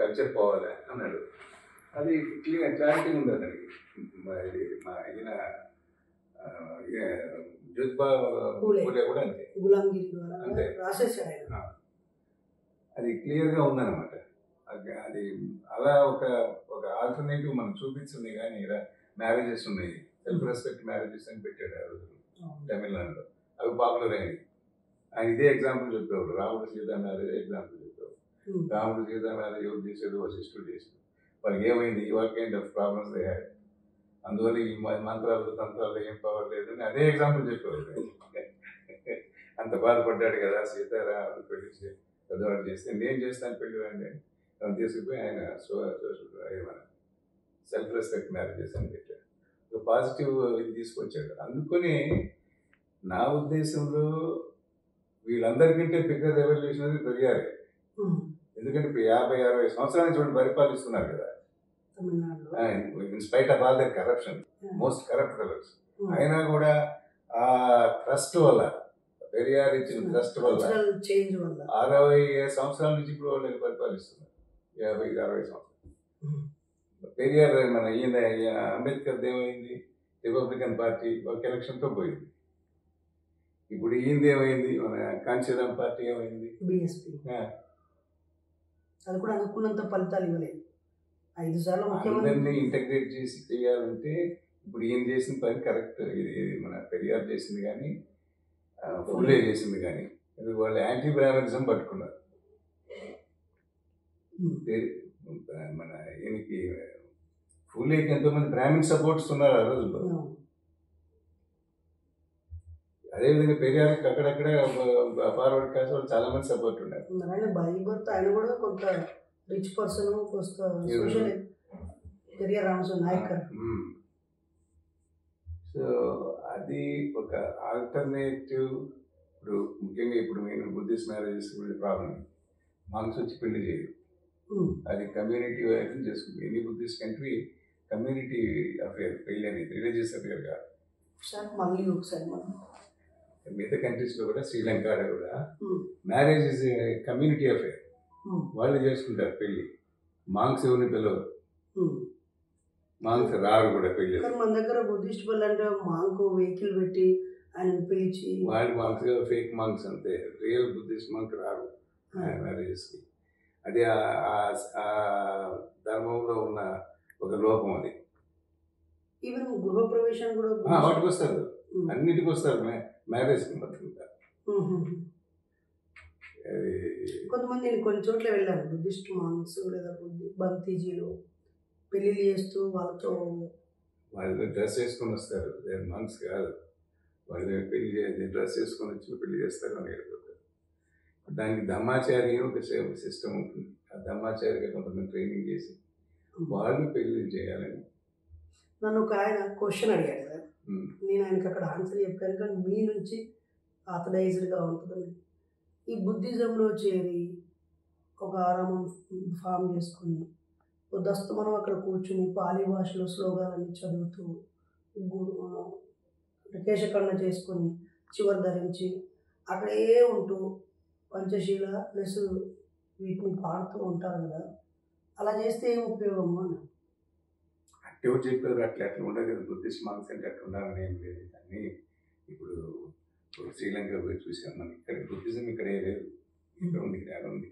Culture పోవాలి అన్నాడు. అది క్లారిటీ ఉంది అతనికి. ఇది మా ఈయన జ్యోతిబా పూలే కూడా అంతే అంతే అది క్లియర్గా ఉందన్నమాట. అది అలా ఒక ఒక ఆల్టర్నేటివ్ మనం చూపించింది. కానీ ఇక్కడ మ్యారేజెస్ ఉన్నాయి, సెల్ఫ్ రెస్పెక్ట్ మ్యారేజెస్ అని పెట్టాడు ఆ రోజు తమిళనాడులో. అవి పాపులర్ అయినాయి. ఆయన ఇదే ఎగ్జాంపుల్ చెప్పేవాడు. రాముడు సీత మ్యారేజ్ ఎగ్జాంపుల్ చెప్పేవాడు. రాముడు సీత మ్యారేజ్ ఎవరు చేసేది, వశిష్ఠుడు చేసేది. వాళ్ళకి ఏమైంది, ఇవాళ kind of problems they had. అందువల్ల ఈ మంత్రాలు తంత్రాలు ఏం పవర్ లేదు అని అదే ఎగ్జాంపుల్ చెప్పేవాడు. అంత బాధపడ్డాడు కదా సీతారాముడు పెళ్లి పెద్దవాడు చేస్తే, నేను చేస్తాను పెళ్లి అండి అని తీసుకుపోయి ఆయన సెల్ఫ్ రెస్పెక్ట్ మ్యారేజెస్ అని పెట్టాడు. పాజిటివ్ ఇది తీసుకొచ్చాడు. అందుకని నా ఉద్దేశంలో వీళ్ళందరికంటే బిగ్గర్ రెవల్యూషన్ అది పెరిగారు. ఎందుకంటే ఇప్పుడు 50-60 సంవత్సరాల నుంచి పరిపాలిస్తున్నారు కదా, in spite of all their corruption, most corrupt fellows. అయినా కూడా ఆ ట్రస్ట్ వల్ల, పెరియార్ ఇచ్చిన ట్రస్ట్ వల్ల 60 సంవత్సరాల నుంచి ఇప్పుడు వాళ్ళు పరిపాలిస్తున్నారు. 50-60 సంవత్సరాలు. పెరియార్ మన ఈయన అంబేద్కర్ ఏమైంది, రిపబ్లికన్ పార్టీ ఒక ఎలక్షన్తో పోయింది. ఇప్పుడు ఈయనది ఏమైంది, మన కాంచీరాం పార్టీ ఏమైంది, అది కూడా అనుకున్నంత ఫలితాలు ఇవ్వలేదు. 5 సార్లు అందరినీ ఇంటగ్రేట్ చేసి చేయాలంటే ఇప్పుడు ఈయన చేసిన పని కరెక్ట్. ఇది మన పెరియార్ చేసింది కానీ ఫుల్లే చేసింది కానీ, వాళ్ళు యాంటీ బ్రాహ్మణిజం పట్టుకున్నారు. మన ఈయనకి ఫుల్లేకి ఎంతోమంది బ్రాహ్మణ్ సపోర్ట్స్ ఉన్నారు ఆ రోజుల్లో. అదేవిధంగా పెరియార్కి అక్కడక్కడ ఫార్వర్డ్ క్లాస్ వాళ్ళు చాలా మంది సపోర్ట్ ఉన్నారు. ఆయన కూడా కొంత rich person, Periyar Ramaswamy Naicker. So అది ఒక ఆల్టర్నేటివ్. ఇప్పుడు ముఖ్యంగా ఇప్పుడు నేను బుద్ధిస్ట్ మ్యారేజెస్ ప్రాబ్లం, మాంగ్స్ వచ్చి పెళ్లి చేయరు. అది కమ్యూనిటీ వైపు చేసుకుంది. Any Buddhist country community affair, పెళ్లి అనేది రిలీజియస్ అఫేర్ కాదు. మళ్ళీ ఒకసారి మిగతా కంట్రీస్లో కూడా, శ్రీలంక కూడా మ్యారేజ్ ఇస్ కమ్యూనిటీ అఫేర్. వాళ్ళు చేసుకుంటారు పెళ్లి. మాంగ్స్ ఎవరిని పిలవరు, మాంగ్స్ రారు కూడా పెళ్లి. మన దగ్గర బుద్ధిస్ట్ వాళ్ళు అంటే మాంగ్ వెహికల్ పెట్టి ఆయన పిలిచి వాళ్ళు మాంగ్స్ ఫేక్ మాంగ్స్ అంతే. రియల్ బుద్ధిస్ట్ మాంగ్ రారు మ్యారేజెస్కి. అది ఆ ధర్మంలో ఉన్న ఒక లోపం. అది ఈవెన్ గృహప్రవేశం కూడా వాటికి వస్తారు, అన్నిటికి వస్తారు మ్యారేజ్కి మాత్రం. కొంతమంది నేను కొన్ని చోట్ల వెళ్ళాను, బుద్ధిస్ట్ మాంగ్స్ లేదా బంతీజీలు పెళ్ళిళ్ళు చేస్తూ వాళ్ళతో వాళ్ళు డ్రెస్ వేసుకొని వస్తారు. మాంగ్స్ కాదు, వాళ్ళు పెళ్లి డ్రెస్ వేసుకొని వచ్చి పెళ్లి చేస్తారు అని వెళ్ళిపోతారు. దానికి ధమ్మాచారి ఒక సిస్టమ్ ఉంటుంది. ఆ ధమ్మాచారిగా కొంతమంది ట్రైనింగ్ చేసి వాళ్ళు పెళ్లి చేయాలని. నన్ను ఒక ఆయన క్వశ్చన్ అడిగాడు సార్, నేను ఆయనకి అక్కడ ఆన్సర్ చెప్పాను. కానీ మీ నుంచి ఆథరైజ్డ్గా ఉంటుందని, ఈ బుద్ధిజంలో చేరి ఒక ఆరామం ఫామ్ చేసుకుని దస్తు మనం అక్కడ కూర్చుని పాలి భాషలో శ్లోగాలన్నీ చదువుతూ కేశఖండ చేసుకొని చివరి ధరించి అక్కడే ఉంటూ పంచశీల ప్లస్ వీటిని పాడుతూ ఉంటారు కదా, అలా చేస్తే ఏం ఉపయోగం అని అంటే చెప్పారు. అట్లా ఉండదు కదా, బుద్ధిస్ట్ మాంగ్స్ అంటే అట్లా ఉండాలని ఏం లేదు. కానీ ఇప్పుడు శ్రీలంక పోయి చూసాం మనం, ఇక్కడ బుద్ధిజం ఇక్కడ లేదు. ఇక్కడ ఉంది, ఇక్కడ ఉంది.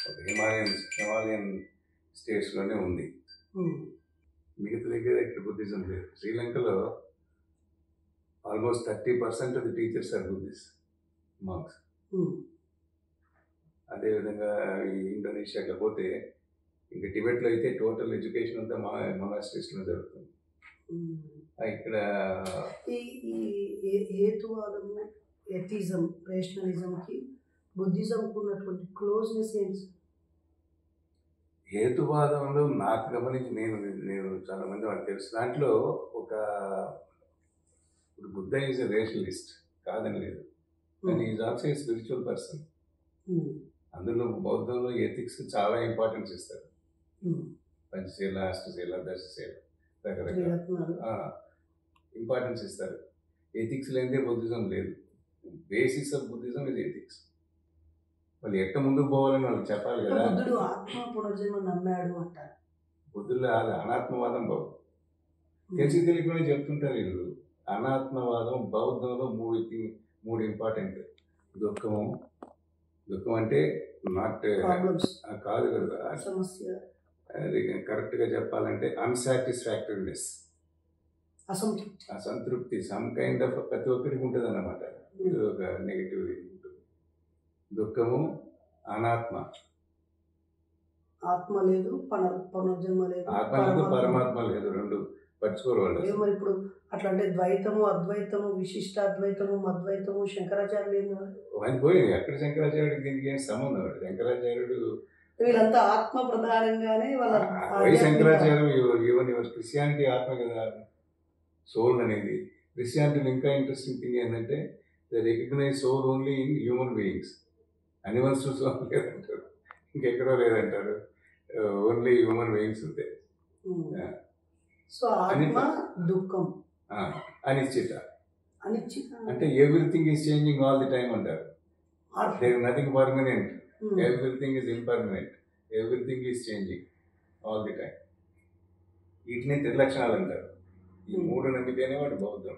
ఒక హిమాలయన్ స్టేట్స్లోనే ఉంది. మిగతా దగ్గర ఇక్కడ బుద్ధిజం లేదు. శ్రీలంకలో almost 30% of the teachers are Buddhist monks. అదేవిధంగా ఈ ఇండోనేషియాకి పోతే, ఇంకా టిబెట్లో అయితే టోటల్ ఎడ్యుకేషన్ అంతా మొనాస్ట్రీస్లో జరుగుతుంది. ఇక్కడ ఈ హేతువాదము, ఎథిజం, రేషనలిజంకి బుద్ధిజంకు ఉన్నటువంటి క్లోజ్నెస్ ఏంటి? హేతువాదంలో నాకు గమనించి నేను చాలా మంది వాళ్ళకి తెలుసు. దాంట్లో ఒక బుద్ధ ఈజ్ ఎ రేషనలిస్ట్ కాదని లేదు, కానీ is also a spiritual person. అందులో బౌద్ధంలో ఎథిక్స్ చాలా ఇంపార్టెన్స్ ఇస్తారు. పంచశీల, అష్టశీల, దశశీల రకరకాల ఇంపార్టెన్స్ ఇస్తారు. ఎథిక్స్ లేనిదే బుద్ధిజం లేదు. Basis of Buddhism is ethics. వాళ్ళు ఎట్ట ముందుకు పోవాలని వాళ్ళకి చెప్పాలి కదా. బుద్ధుడు ఆత్మ పునర్జన్మ నమ్మాడు అంటారు. బుద్ధుల్లో అది అనాత్మవాదం బాబు. తెలిసి తెలియకుండా చెప్తుంటారు వీళ్ళు. అనాత్మవాదం బౌద్ధంలో మూడు ఇంపార్టెంట్. దుఃఖం అంటే నాట్ కాదు కదా, అది కరెక్ట్గా చెప్పాలంటే అన్సాటిస్ఫాక్టరీనెస్, అసంతృప్తి, సమ్ కైండ్ ఆఫ్ ప్రతి ఒక్కరికి ఉంటుంది అన్నమాట. ఇది ఒక నెగిటివ్ ఉంటుంది. దుఃఖము, అనాత్మ. ఆత్మ లేదు, పునర్జన్మ లేదు, ఆత్మ లేదు, పరమాత్మ లేదు, రెండు పట్టుకోరు వాళ్ళు. మరి ఇప్పుడు అట్లా అంటే ద్వైతము, అద్వైతము, విశిష్టాద్వైతము, అద్వైతము, శంకరాచార్యులు అని పోయింది. అక్కడ శంకరాచార్యుడికి దీనికి ఏం సంబంధం? శంకరాచార్యుడు వీళ్ళంతా ఆత్మ ప్రధానంగానే వాళ్ళ శంకరాచార్యం యువర్ క్రిస్టియానిటీ ఆత్మ కదా, సోల్ అనేది. క్రిస్టియానిటీలో ఇంకా ఇంట్రెస్టింగ్ థింగ్ ఏంటంటే they recognise soul only in human beings. Animals soul లేదంటారు, ఇంకెక్కడో లేదంటారు, ఓన్లీ హ్యూమన్ బీయింగ్స్ ఉంటాయి. సో ఆత్మ, దుఃఖం, అనిశ్చిత అంటే everything is changing all the time అంటారు. There is nothing permanent, everything is impermanent, everything is changing all the time. వీటిని త్రిలక్షణాలు అంటారు. ఈ మూడు నమ్మితేనే వాడు బౌద్ధం.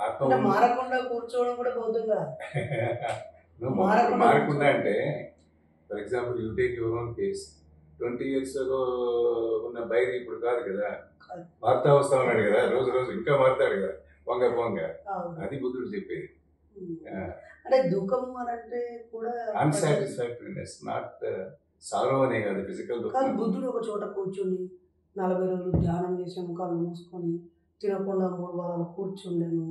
ఆత్మ మారకుండా కూర్చోవడం కూడా బౌద్ధంగా. మారకుండా అంటే for example you take your own case. 20 years ago ఉన్న బైరి ఇప్పుడు కాదు కదా, మారుతా వస్తా ఉన్నాడు కదా, రోజు రోజు ఇంకా మారుతాడు కదా, పొంగ. అది బుద్ధుడు చెప్పేది. అంటే దుఃఖం అంటే కూడా అన్సాటిస్ఫాక్టరీనెస్, నాట్ సారో అనే కాదు, ఫిజికల్ దుఃఖం. బుద్ధుడు ఒక చోట కూర్చొని 40 రోజులు ధ్యానం చేసాము, కళ్ళు మూసుకొని తినకుండా 3 వారాలు కూర్చుండాను,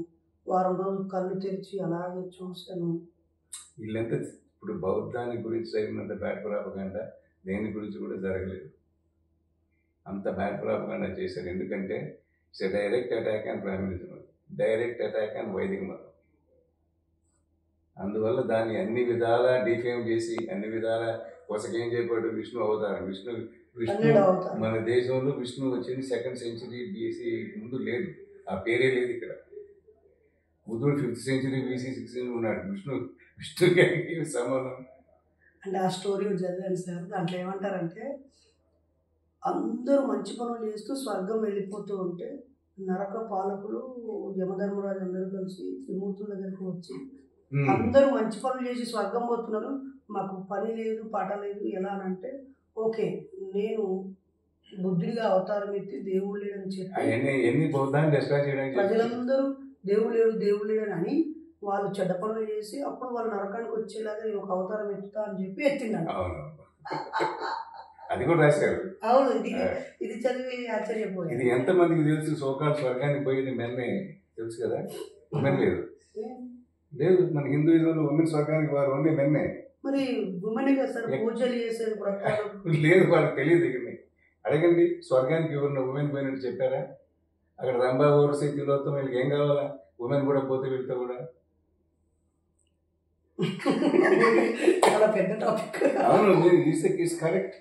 వారం రోజులు కళ్ళు తెరిచి అలాగే చూశాను. వీళ్ళంతా ఇప్పుడు బౌద్ధాన్ని గురించి జరిగినంత బ్యాడ్ ప్రాపగాండా దేని గురించి కూడా జరగలేదు. అంత బ్యాడ్ ప్రాపగాండా చేశారు. ఎందుకంటే it's a direct attack on Brahminism, direct attack on వైదిక మతం. అందువల్ల దాన్ని అన్ని విధాల డిఫేమ్ చేసి అన్ని విధాల కొసకేం చేయబడ్డు విష్ణు అవతారం. విష్ణు మన దేశంలో విష్ణు వచ్చింది 2nd century BC ముందు లేదు, ఆ పేరే లేదు ఇక్కడ. బుద్ధుడు 5th century BC 16 ఉన్నాడు. విష్ణుకి సంబంధం అంటే ఆ స్టోరీ చదివాను సార్. దాంట్లో ఏమంటారంటే అందరూ మంచి పనులు చేస్తూ స్వర్గం వెళ్ళిపోతూ ఉంటే నరక పాలకులు యమధర్మరాజు అందరూ కలిసి త్రిమూర్తుల దగ్గరకు వచ్చి అందరూ మంచి పనులు చేసి స్వర్గం పోతున్నారు, మాకు పని లేదు పాట లేదు, ఎలా అని అంటే ఓకే నేను బుద్ధుడిగా అవతారం ఎత్తి దేవుడు లేడని చెప్పి ప్రజలందరూ దేవుడు లేడని అని వాళ్ళు చెడ్డ పనులు చేసి అప్పుడు వాళ్ళు నరకానికి వచ్చేలాగా నేను ఒక అవతారం ఎత్తుతా అని చెప్పి ఎత్తిన్నాడు. అది కూడా రాశారు. అవును, ఇది చదివి ఆశ్చర్యపోయింది. ఇది ఎంత మందికి తెలుసు? సోకాల్ స్వర్గానికి పోయేది మెన్నే తెలుసు కదా, ఉమెన్ లేదు మన హిందూయిజంలో ఉమెన్ స్వర్గానికి వారు ఓన్లీ మెన్నే. మరి ఉమెన్ సార్ పూజలు చేసేది లేదు, వాళ్ళకి తెలియదు. అడగండి స్వర్గానికి ఎవరిన ఉమెన్ పోయినట్టు చెప్పారా? అక్కడ రంభా ఊరసి తిలోత్తం వీళ్ళకి ఏం కావాలా? ఉమెన్ కూడా పోతే వీళ్ళతో కూడా. చాలా పెద్ద టాపిక్. అవును, ఇట్స్ కరెక్ట్.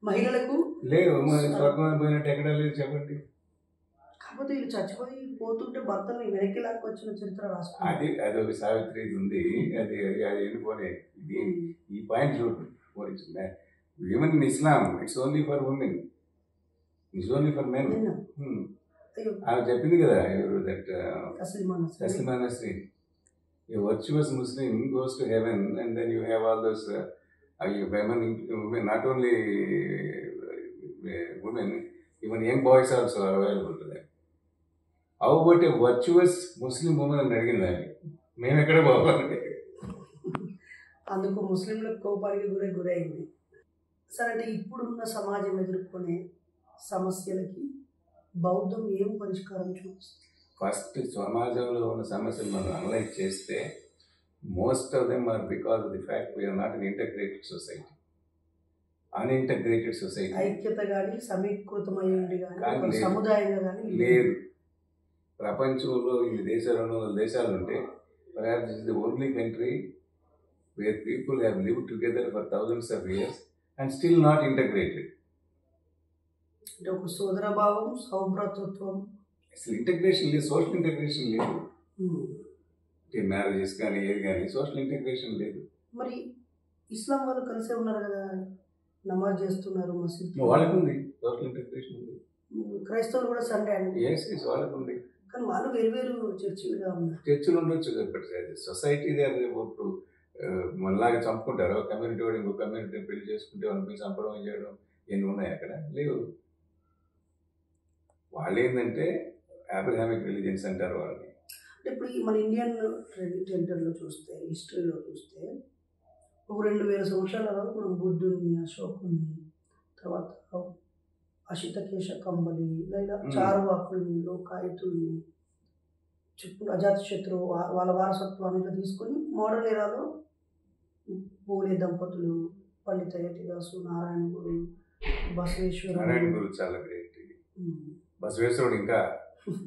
మహిళలకు లేదు స్వర్గం పోయినట్టు ఎక్కడ లేదు చెప్పండి. కాకపోతే వీళ్ళు చచ్చిపోయి పోతుంటే భర్తలు వెనక్కి లాక్కొచ్చిన చరిత్ర రాసుకో. అది ఒక సావిత్రి ఉంది, అది వెళ్ళిపోలే. ఇది ఈ పాయింట్ చూడు. Even in Islam, it's only for women. It's only for men. ఆమె చెప్పింది కదా, that Taslima Nasreen. A virtuous Muslim goes to heaven, and then you have all those women, not only women, even young boys also are available to them. How about a virtuous Muslim woman అని అడిగింది ఆమె. మేము ఎక్కడ పోవాలి? అందుకు ముస్లింలకు కోపానికి గురైంది. సరే, అంటే ఇప్పుడున్న సమాజం ఎదుర్కొనే సమస్యలకి బౌద్ధం ఏం పరిష్కారం చూపిస్తుంది? ఫస్ట్ సమాజంలో ఉన్న సమస్యలు మనం అనలైజ్ చేస్తే most of them are because of the fact we are not an integrated society. Unintegrated society, ఐక్యత కానీ సమీకృతమైంది కానీ సముదాయంగా కానీ లేదు. ప్రపంచంలో ఈ దేశాలు 200 దేశాలు ఉంటే perhaps this is the only country where people have lived together for thousands of years and still not integrated. అంటే ఒక సోదరభావం, సౌభ్రాతృత్వం, అసలు ఇంటగ్రేషన్ లేదు, సోషల్ ఇంటగ్రేషన్ లేదు. మ్యారేజెస్ కానీ ఏది కానీ సోషల్ ఇంటిగ్రేషన్ లేదు. మరి ఇస్లాం వాళ్ళు కలిసే ఉన్నారు కదా, నమాజ్ చేస్తున్నారు మసీద్. వాళ్ళకు ఉంది సోషల్ ఇంటిగ్రేషన్ ఉంది. క్రైస్తవులు కూడా సండే అండి. ఎస్ వాళ్ళకు ఉంది. కానీ వాళ్ళు వేరు వేరు చర్చిలుగా ఉన్నారు. చర్చిలు ఉండొచ్చు. సొసైటీ ఇప్పుడు మనలాగా చంపుకుంటారు. కమ్యూనిటీ వాడు ఇంకో కమ్యూనిటీ పెళ్లి చేసుకుంటే వాళ్ళని చంపడం చేయడం ఎన్ని ఉన్నాయి అక్కడ లేవు. వాళ్ళు ఏంటంటే అబ్రహామిక్ రిలీజియన్స్ అంటారు వాళ్ళని. ఇప్పుడు మన ఇండియన్ టెంటర్లో చూస్తే, హిస్టరీలో చూస్తే ఒక 2000 సంవత్సరాల వరకు మనం బుద్ధుని, అశోకుని, తర్వాత అశితకేశ కంబలి, లేదా చారువాకుల్ని, లోకాయుతుల్ని, చుట్టూ అజాతశత్రు వాళ్ళ వారసత్వాన్ని ఇట్లా తీసుకొని మోడర్న్ ఎరాలో పూలే దంపతులు, పండిత యతిదాసు, నారాయణ గురు, బసవేశ్వర. నారాయణ గురు చాలా గ్రేట్. బసవేశ్వరుడు ఇంకా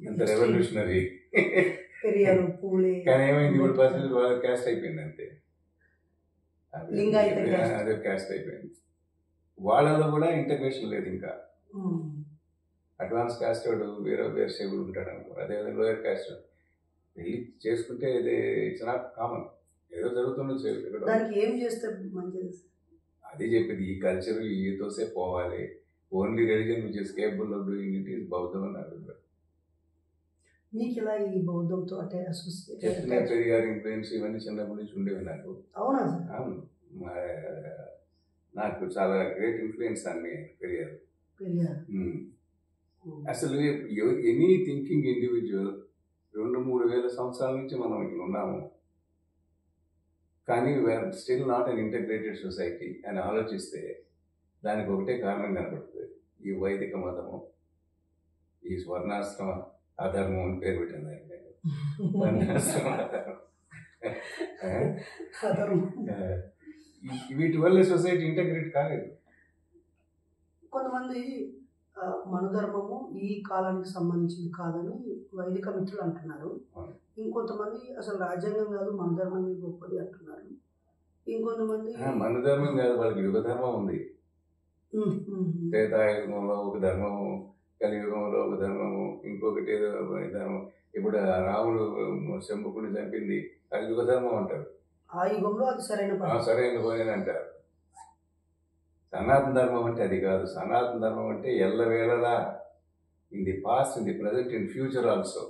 ఎంత రెవల్యూషనరీ. పెరియారు, పూలే. కానీ ఏమైంది ఇప్పుడు బసవేశ్వరుడు క్యాస్ట్ అయిపోయింది అంతే. లింగాయత అదే క్యాస్ట్ అయిపోయింది. వాళ్ళలో కూడా ఇంటగ్రేషన్ లేదు. ఇంకా అడ్వాన్స్ క్యాస్ట్ వాడు వేరే శివుడు ఉంటాడు అనుకో, అదేవిధంగా లోయర్ క్యాస్ట్ పెళ్లి చేసుకుంటే ఇది ఇట్స్ నాట్ కామన్. ఏదో జరుగుతుండొచ్చు. దానికి ఏం చేస్తే మంచిది? అదే చెప్పింది, ఈ కల్చర్ ఈతోసే పోవాలి. Only religion which is capable of doing it is బౌద్ధం అని అభిప్రాయం. మీకు ఇలా ఈ బౌద్ధంతో అంటే పెరిగారు ఇన్ఫ్లుయెన్స్ ఇవన్నీ చిన్నప్పటి నుంచి ఉండేవి నాకు. అవునా? అవును, నాకు చాలా గ్రేట్ ఇన్ఫ్లుయెన్స్ అన్ని పెరిగారు. అసలు ఎనీ థింకింగ్ ఇండివిజువల్ 2-3 వేల సంవత్సరాల నుంచి మనం ఇట్లా ఉన్నాము. కానీ we are still not an integrated society అని ఆలోచిస్తే దానికి ఒకటే కారణం కనబడుతుంది. ఈ వైదిక మతము, ఈ స్వర్ణాశ్రమ అధర్మం అని పేరు పెట్టింది దానికి. వీటి వల్ల సొసైటీ ఇంటగ్రేట్ కాలేదు. కొంతమంది మనుధర్మము ఈ కాలానికి సంబంధించింది కాదని వైదిక మిత్రులు అంటున్నారు. ఇంకొంతమంది అసలు రాజ్యాంగం కాదు మనుధర్మమే గొప్పది అంటున్నారు. ఇంకొంతమంది మనుధర్మం కాదు, వాళ్ళకి యుగ ధర్మం ఉంది. త్రేతాయుగంలో ఒక ధర్మము, కలియుగంలో ఒక ధర్మము, ఇంకొకటి ధర్మం. ఇప్పుడు రాముడు శంభుకుని చంపింది అది యుగ ధర్మం అంటారు. ఆ యుగంలో అది సరైన పని అంటారు. సనాతన ధర్మం అంటే అది కాదు. సనాతన ధర్మం అంటే ఎల్లవేళలా in the past, in the present, in future also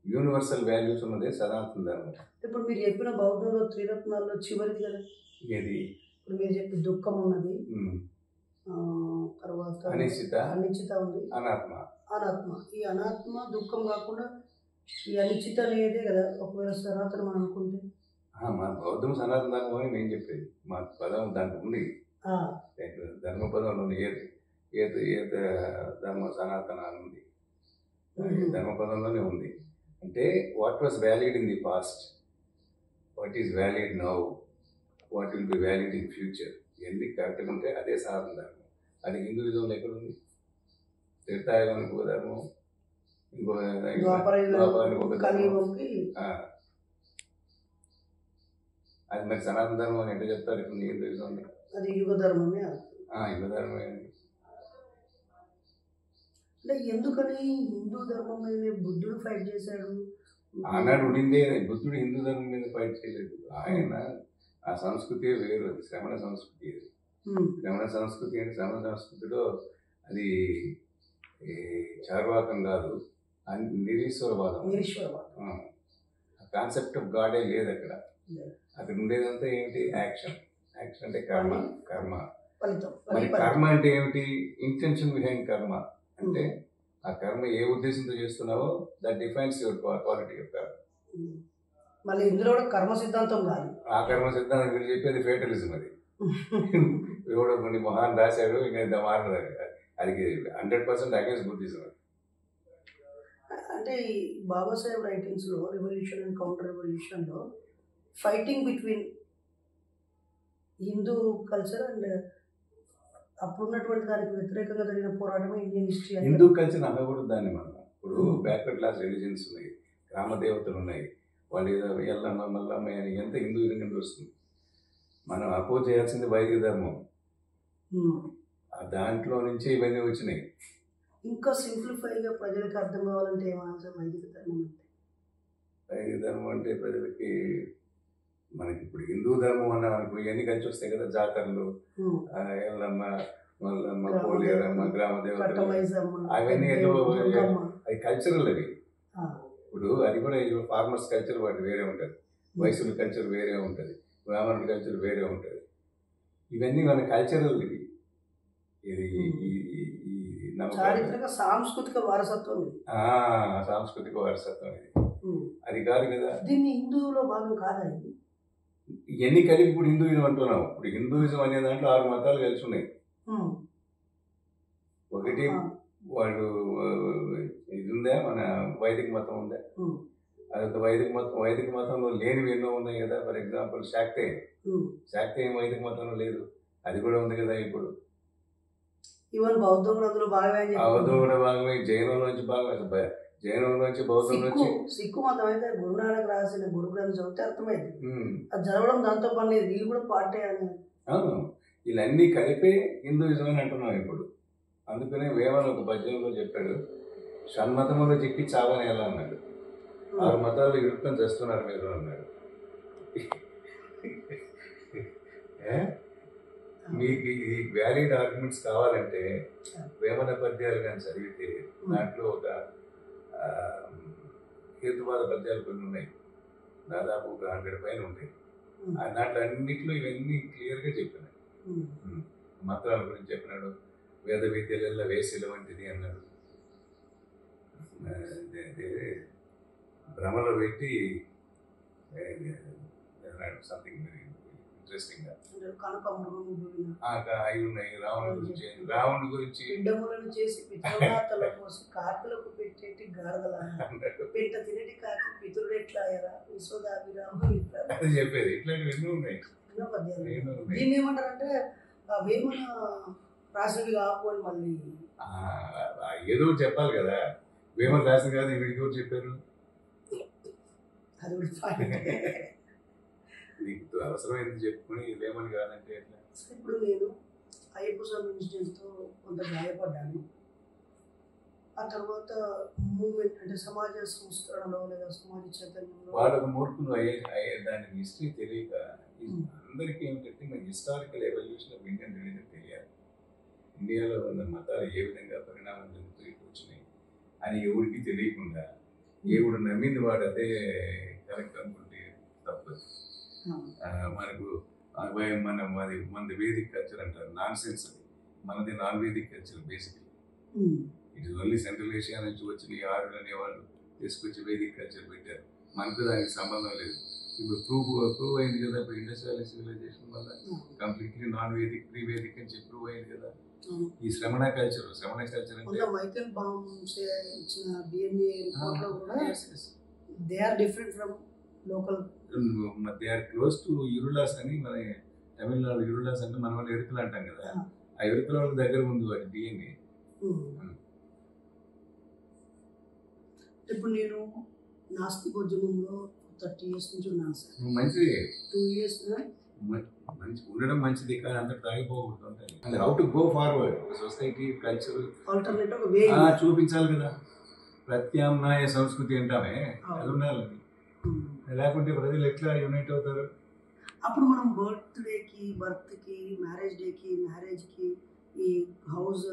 universal values ఉన్నదే సనాతన ధర్మం. ఇప్పుడు మీరు చెప్పిన బౌద్ధంలో త్రిరత్నాల్లో చివరిది కదా ఏది? ఇప్పుడు మీరు చెప్పి దుఃఖం ఉన్నది, తర్వాత అనిశ్చిత ఉంది, అనాత్మ. ఈ అనాత్మ దుఃఖం కాకుండా ఈ అనిశ్చిత అనేదే కదా ఒకవేళ సనాతనం అని అనుకుంటే. మా బౌద్ధం సనాతన ధర్మం అని నేను చెప్పేది. మా పదం దానికి ఉంది, ధర్మపదంలో ఏత ధర్మ సనాతన అని ఉంది. ధర్మపదంలోనే ఉంది. అంటే what was valid in the past, what is valid now, what will be valid in future, ఎన్ని కరెక్ట్గా ఉంటే అదే సనాతన ధర్మం. అది హిందూయిజంలో ఎక్కడ ఉంది? త్రేతాయుగానికి ఒక ధర్మం, ఇంకో ద్వాపరానికి ఒక ధర్మం. అది మరి సనాతన ధర్మం అని ఎట్లా చెప్తారు ఇప్పుడు హిందూయిజంలో? అది యుగ ధర్మమే. యుగ ధర్మమే. అంటే ఎందుకని హిందూ ధర్మం మీద బుద్ధుడు ఫైట్ చేశాడు? ఆనాడు ఉండిందే. బుద్ధుడు హిందూ ధర్మం మీద ఫైట్ చేయలేదు. ఆయన ఆ సంస్కృతి వేరు, అది శ్రమణ సంస్కృతి. శ్రమణ సంస్కృతి అంటే శ్రమణ సంస్కృతిలో అది చార్వాకం కాదు, నిరీశ్వరవాదం. కాన్సెప్ట్ ఆఫ్ గాడే లేదు అక్కడ. అక్కడ ఉండేదంతా ఏంటి? యాక్షన్. యాక్షన్ అంటే కర్మ. మరి కర్మ అంటే ఏమిటి? ఇంటెన్షన్ బిహైండ్ కర్మ. అంటే ఆ కర్మ ఏ ఉద్దేశంతో చేస్తున్నావో that defines your quality of కర్మ. మళ్ళీ ఇందులో కూడా కర్మ సిద్ధాంతం కాదు. ఆ కర్మ సిద్ధాంతం మీరు చెప్పేది ఫేటలిజం. అది ఎవడో కొన్ని మహాన్ రాశాడు, ఇంకా మారదు. అది 100% అగేన్స్ట్ బుద్ధిజం. అంటే బాబాసాహెబ్ రైటింగ్స్లో రెవల్యూషన్ అండ్ కౌంటర్ రెవల్యూషన్లో fighting between Hindu culture and అప్పుడున్నటువంటి దానికి వ్యతిరేకంగా జరిగిన పోరాటమే ఇండియన్ హిస్టరీ. హిందూ కల్చర్ అనకూడదు దాన్ని. మనం ఇప్పుడు బ్యాక్వర్డ్ క్లాస్ రిలీజన్స్ ఉన్నాయి, గ్రామ దేవతలు ఉన్నాయి, వాళ్ళు ఏదో ఎల్లమ్మ మల్లమ్మ అని ఎంత హిందూయిజం కింద వస్తుంది. మనం అపోజ్ చేయాల్సింది వైదిక ధర్మం. దాంట్లో నుంచి ఇవన్నీ వచ్చినాయి. ఇంకా సింప్లిఫైగా ప్రజలకు అర్థం కావాలంటే ఏమైనా వైదిక ధర్మం అంటే వైదిక ధర్మం అంటే ప్రజలకి మనకి ఇప్పుడు హిందూ ధర్మం అన్నాం అనుకో ఇవన్నీ కలిసి వస్తాయి కదా, జాతరలు, ఎల్లమ్మ, మల్లమ్మ, పోలేరమ్మ, గ్రామ దేవతలు, అవన్నీ అది కల్చరల్. అవి ఇప్పుడు అది కూడా ఫార్మర్స్ కల్చర్ వాటి వేరే ఉంటుంది, వయసుల కల్చర్ వేరే ఉంటుంది, బ్రాహ్మణుల కల్చర్ వేరే ఉంటుంది. ఇవన్నీ మన కల్చరల్. ఇది సాంస్కృతిక వారసత్వం, సాంస్కృతిక వారసత్వం ఇది. అది కాదు కదా, దీన్ని హిందువులో భాగం కాదండి. ఇవన్నీ కలిపి ఇప్పుడు హిందూయిజం అంటున్నాం. ఇప్పుడు హిందూయిజం అనే దాంట్లో 6 మతాలు కలిసి ఉన్నాయి. ఒకటి వాళ్ళు ఇది ఉందా, మన వైదిక మతం ఉందా, అది వైదిక మతంలో లేనివి ఎన్నో ఉన్నాయి కదా. ఫర్ ఎగ్జాంపుల్ శాక్తేయం వైదిక మతంలో లేదు, అది కూడా ఉంది కదా. ఇప్పుడు బౌద్ధం కూడా భాగమే, జైనంలోంచి భాగమే, జైనంలోంచి బౌద్ధం నుంచి సిక్కు మతం అయితే గురునానక్ రాసిన గురు గ్రంథం చదివితే అర్థమైంది. అది చదవడం దాంతో పని లేదు, వీళ్ళు కూడా పార్టీ అని. వీళ్ళన్నీ కలిపే హిందూయిజం అని అంటున్నాం ఇప్పుడు. అందుకనే వేమన ఒక పద్యంలో చెప్పాడు, షణ్మతములో చిక్కి చావని ఎలా అన్నాడు, 6 మతాలు ఇరుక్కొని చేస్తున్నారు మీరు అన్నాడు. మీకు ఈ వ్యాలిడ్ ఆర్గ్యుమెంట్స్ కావాలంటే వేమన పద్యాలు కానీ చదివితే దాంట్లో ఒక హేతువాద పద్యాలు కొన్ని ఉన్నాయి, దాదాపు ఒక 100 పైన ఉంటాయి. దాంట్లో అన్నింటిలో ఇవన్నీ క్లియర్గా చెప్పినాయి. మతాల గురించి చెప్పినాడు, వేద విద్యలలో వేసిల వంటిది అన్నాడు, భ్రమలో పెట్టి సంథింగ్ వెరీ ఇంట్రెస్టింగ్ గా అవి ఉన్నాయి. రావణుడి గురించి చేసి కాకులకు పెట్టేటి గాడిదల పెట్ట తినటి కాకి పితరుడు ఎట్లా అది చెప్పేది. ఇట్లాంటివి ఎన్నో ఉన్నాయి. దీన్ని ఏమంటారంటే వేమన రాసినవి కాకపోయి మళ్ళీ ఏదో చెప్పాలి కదా. వేమన రాసిన కాదు వీడికి ఎవరు చెప్పారు? నీకు అవసరమైంది చెప్పుకుని వేమని కాదంటే ఎట్లా? ఇప్పుడు నేను అయ్యప్ప స్వామి ఇన్సిడెంట్తో కొంత గాయపడ్డాను. ఆ తర్వాత మూమెంట్ అంటే సమాజ సంస్కరణలో లేదా సమాజ చైతన్యంలో వాళ్ళకు మూర్ఖులు అయ్యే దానికి హిస్టరీ తెలియక అందరికీ ఏమిటంటే మన historical evolution of Indian religion తెలియాలి. ఇండియాలో ఉన్న మతాలు ఏ విధంగా పరిణామం జరుగుతూ వచ్చినాయి అని ఎవరికి తెలియకుండా ఎవడు నమ్మింది వాడు అదే కరెక్ట్ అనుకుంటే తప్పదు. మనకు మనది వేదిక్ కల్చర్ అంటారు, నాన్ సెన్స్. అది మనది non Vedic culture basically. It is only central Asia నుంచి వచ్చిన ఈ ఆర్యులు అనేవాళ్ళు తీసుకొచ్చి వేదిక్ కల్చర్ పెట్టారు. మనకు దానికి సంబంధం లేదు. ఇప్పుడు ప్రూవ్ అయింది కదా, ఇప్పుడు ఇండస్ట్రియల్ సివిలైజేషన్ వల్ల completely non Vedic pre Vedic అని చెప్పి ప్రూవ్ అయింది కదా. ఈ శ్రమణ కల్చర్ అంటే మైకేల్ బామ్స్ ఇచ్చిన DNA రిపోర్ట్లో కూడా they are different from local. They are close to Irulas అని, మన తమిళనాడు ఇరులాస్ అంటే మన వాళ్ళు ఎరుకలు అంటాం కదా, ఆ ఎరుకల వాళ్ళ దగ్గర ఉంది వాటి DNA. ఇప్పుడు నేను నాస్తికోద్యమంలో 30 years నుంచి ఉన్నాను సార్. మంచిది, 2 years మంచి ఉండడం మంచిది, కానీ అంత తాగిపోకూడదు. How to go forward society culture alternative చూపించాలి కదా. ప్రత్యామ్నాయ సంస్కృతి అంటామే, అది ఉండాలి. లేకుంటే ప్రజలు ఎట్లా యునైట్ అవుతారు? అప్పుడు మనం బర్త్కి మ్యారేజ్ డేకి మ్యారేజ్కి ఈ హౌస్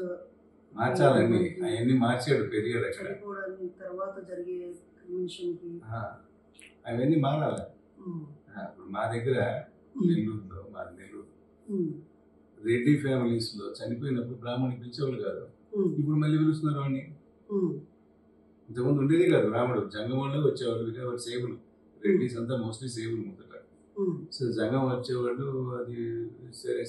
మార్చాలండి. అవన్నీ మార్చాడు పెరిగాడు అక్కడ. తర్వాత జరిగే కన్వెన్షన్కి అవన్నీ మారాలి. ఇప్పుడు మా దగ్గర నెల్లూరులో, రెడ్డి ఫ్యామిలీస్ లో చనిపోయినప్పుడు బ్రాహ్మణి పిలిచేవాళ్ళు కాదు, ఇప్పుడు మళ్ళీ పిలుస్తున్నారు వాడిని. ఇంతకుముందు ఉండేది కాదు. రాముడు జంగంలో వచ్చేవాళ్ళు, బికాజ్ సేవులు, రెడ్డిస్ అంతా మోస్ట్లీ సేవులు ముద్దట. సో జంగం వచ్చేవాళ్ళు. అది సరే